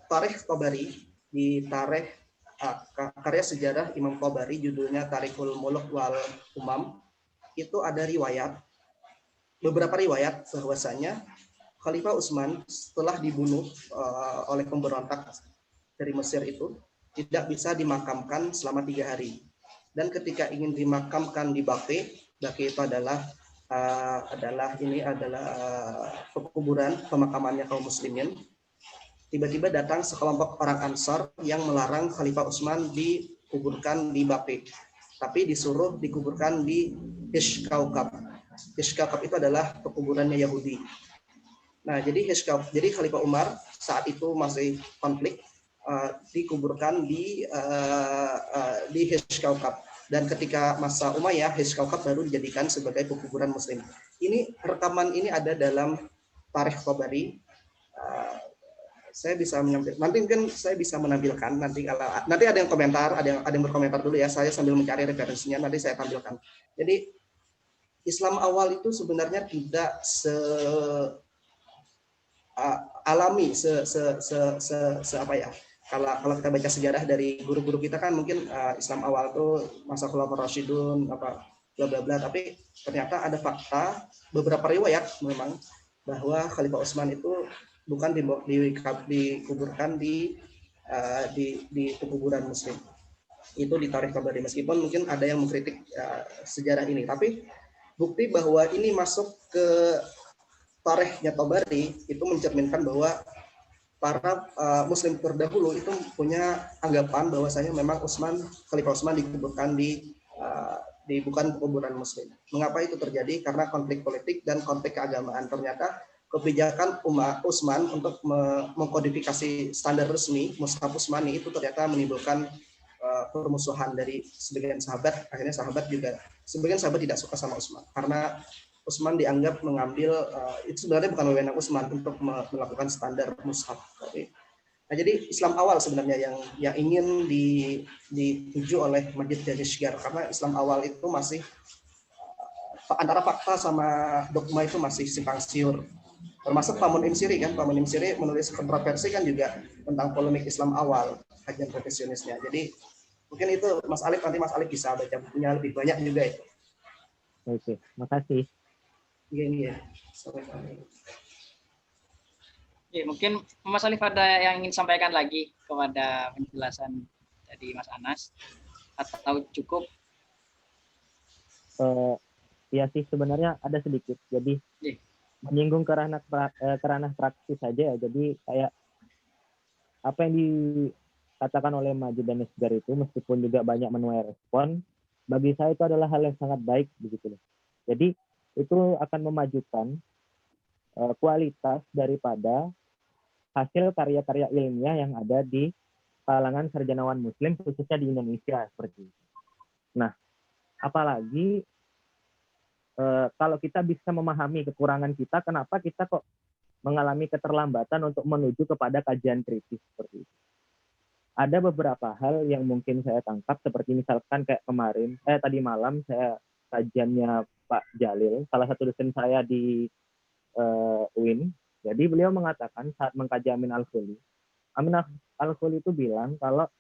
Tarikh Tabari, di Tarikh karya sejarah Imam Tabari, judulnya Tarikhul Muluk wal Umam, itu ada riwayat, beberapa riwayat bahwasanya Khalifah Utsman setelah dibunuh oleh pemberontak dari Mesir itu tidak bisa dimakamkan selama 3 hari. Dan ketika ingin dimakamkan di Baqi itu adalah kuburan pemakamannya kaum muslimin. Tiba-tiba datang sekelompok orang Ansar yang melarang Khalifah Utsman dikuburkan di Baqi, tapi disuruh dikuburkan di Hishkaukab. Hishkaukab itu adalah pekuburannya Yahudi. Nah, jadi Khalifah Umar saat itu masih konflik, dikuburkan di Hishkaukab. Dan ketika masa Umayyah, Hishkaukab baru dijadikan sebagai pekuburan Muslim. Ini rekaman ini ada dalam Tarikh Tabari. Saya bisa menampilkan, nanti mungkin saya bisa menampilkan nanti kalau nanti ada yang komentar, ada yang berkomentar dulu ya, saya sambil mencari referensinya nanti saya tampilkan. Jadi Islam awal itu sebenarnya tidak alami apa ya, kalau kita baca sejarah dari guru-guru kita kan mungkin Islam awal itu masa Khulafaur Rasyidun apa bla bla bla, tapi ternyata ada fakta beberapa riwayat memang bahwa Khalifah Utsman itu bukan dikuburkan di kuburan Muslim. Itu di Tarikh Tabari, meskipun mungkin ada yang mengkritik sejarah ini, tapi bukti bahwa ini masuk ke Tarikhnya Tabari itu mencerminkan bahwa para Muslim terdahulu itu punya anggapan bahwasanya memang Khalifah Utsman dikuburkan di bukan kuburan Muslim. Mengapa itu terjadi? Karena konflik politik dan konflik keagamaan. Ternyata kebijakan Utsman untuk mengkodifikasi standar resmi Mushaf Utsmani itu ternyata menimbulkan permusuhan dari sebagian sahabat. Akhirnya sebagian sahabat tidak suka sama Utsman karena Utsman dianggap mengambil itu sebenarnya bukan wewenang Utsman untuk melakukan standar mushaf. Nah, jadi Islam awal sebenarnya yang ingin dituju oleh Majid dan Asghar, karena Islam awal itu masih antara fakta sama dogma itu masih simpang siur. Termasuk Pak Munim Siri kan, Pak Munim Siri menulis kontroversi kan juga tentang polemik Islam awal, kajian profesionisnya. Jadi mungkin itu Mas Alif, nanti Mas Alif bisa baca bukunya lebih banyak juga itu. Oke, makasih. Iya. Ya, mungkin Mas Alif ada yang ingin sampaikan lagi kepada penjelasan dari Mas Anas atau cukup? Ya sih, sebenarnya ada sedikit. Jadi menyinggung ke ranah praktis saja ya. Jadi kayak apa yang dikatakan oleh Majid dan Asghar itu, meskipun juga banyak menuai respon, bagi saya itu adalah hal yang sangat baik begitu loh. Jadi itu akan memajukan kualitas daripada hasil karya-karya ilmiah yang ada di kalangan sarjanawan Muslim, khususnya di Indonesia seperti itu. Nah, apalagi kalau kita bisa memahami kekurangan kita, kenapa kita kok mengalami keterlambatan untuk menuju kepada kajian kritis seperti itu. Ada beberapa hal yang mungkin saya tangkap, seperti misalkan kayak kemarin, tadi malam saya kajiannya Pak Jalil, salah satu dosen saya di UIN. Jadi beliau mengatakan saat mengkaji Amin Al-Khuli itu bilang kalau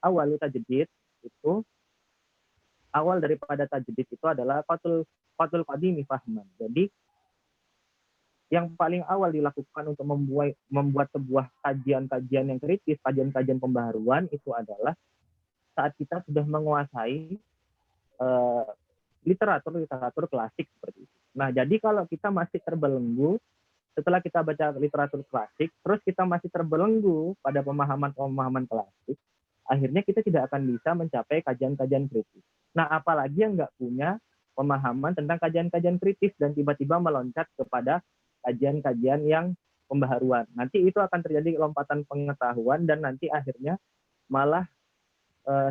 awal tajdid itu, awal daripada tajdid itu adalah qatul qadimi fahman. Jadi yang paling awal dilakukan untuk membuat sebuah kajian-kajian yang kritis, kajian-kajian pembaharuan itu adalah saat kita sudah menguasai eh, literatur klasik seperti itu. Nah, jadi kalau kita masih terbelenggu setelah kita baca literatur klasik, terus kita masih terbelenggu pada pemahaman-pemahaman klasik, akhirnya kita tidak akan bisa mencapai kajian-kajian kritis. Nah, apalagi yang nggak punya pemahaman tentang kajian-kajian kritis dan tiba-tiba meloncat kepada kajian-kajian yang pembaharuan. Nanti itu akan terjadi lompatan pengetahuan dan nanti akhirnya malah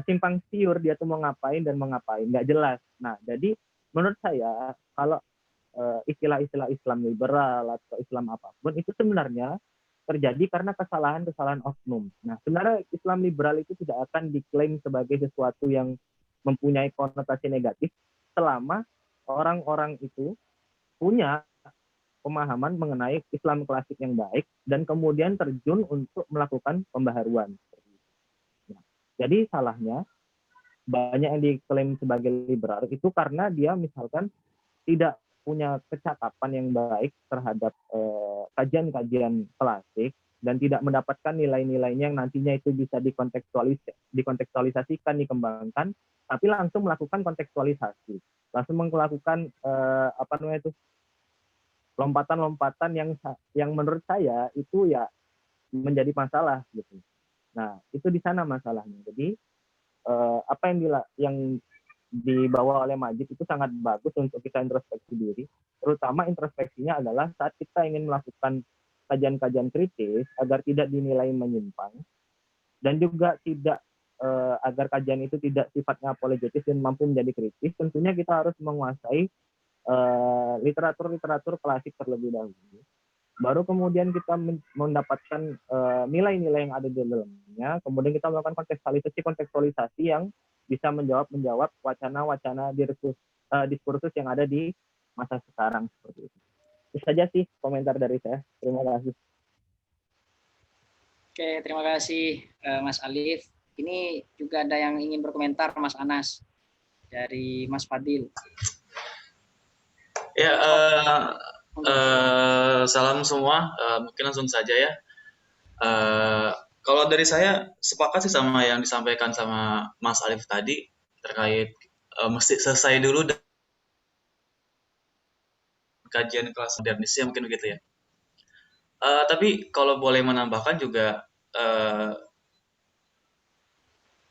simpang siur dia tuh mau ngapain dan mau ngapain, nggak jelas. Nah, jadi menurut saya kalau istilah-istilah Islam liberal atau Islam apapun itu sebenarnya terjadi karena kesalahan-kesalahan oknum. Nah, sebenarnya Islam liberal itu tidak akan diklaim sebagai sesuatu yang mempunyai konotasi negatif selama orang-orang itu punya pemahaman mengenai Islam klasik yang baik dan kemudian terjun untuk melakukan pembaharuan. Nah, jadi salahnya banyak yang diklaim sebagai liberal itu karena dia misalkan tidak punya kecakapan yang baik terhadap kajian-kajian klasik dan tidak mendapatkan nilai-nilainya yang nantinya itu bisa dikontekstualisasikan, dikembangkan, tapi langsung melakukan kontekstualisasi, langsung melakukan lompatan-lompatan yang menurut saya itu ya menjadi masalah gitu. Nah, itu di sana masalahnya. Jadi apa yang dibawa oleh Majid itu sangat bagus untuk kita introspeksi diri, terutama introspeksinya adalah saat kita ingin melakukan kajian-kajian kritis agar tidak dinilai menyimpang dan juga tidak agar kajian itu tidak sifatnya apologetis dan mampu menjadi kritis. Tentunya kita harus menguasai literatur klasik terlebih dahulu. Baru kemudian kita mendapatkan nilai-nilai yang ada di dalamnya, kemudian kita melakukan kontekstualisasi yang bisa menjawab wacana-wacana diskursus yang ada di masa sekarang seperti itu. Itu saja sih komentar dari saya. Terima kasih. Oke, terima kasih Mas Alif. Ini juga ada yang ingin berkomentar, Mas Anas dari Mas Fadil. Ya, salam semua. Mungkin langsung saja ya. Kalau dari saya sepakat sih sama yang disampaikan sama Mas Alif tadi terkait mesti selesai dulu kajian kelas modernisnya mungkin begitu ya. Tapi kalau boleh menambahkan juga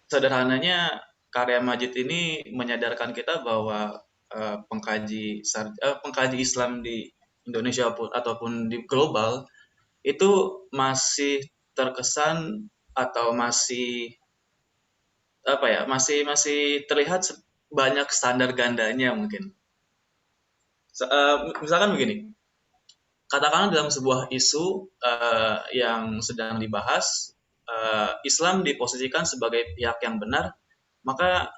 sederhananya karya Majid ini menyadarkan kita bahwa pengkaji Islam di Indonesia ataupun di global itu masih terkesan atau masih terlihat banyak standar gandanya mungkin. Misalkan begini, katakanlah dalam sebuah isu yang sedang dibahas, Islam diposisikan sebagai pihak yang benar, maka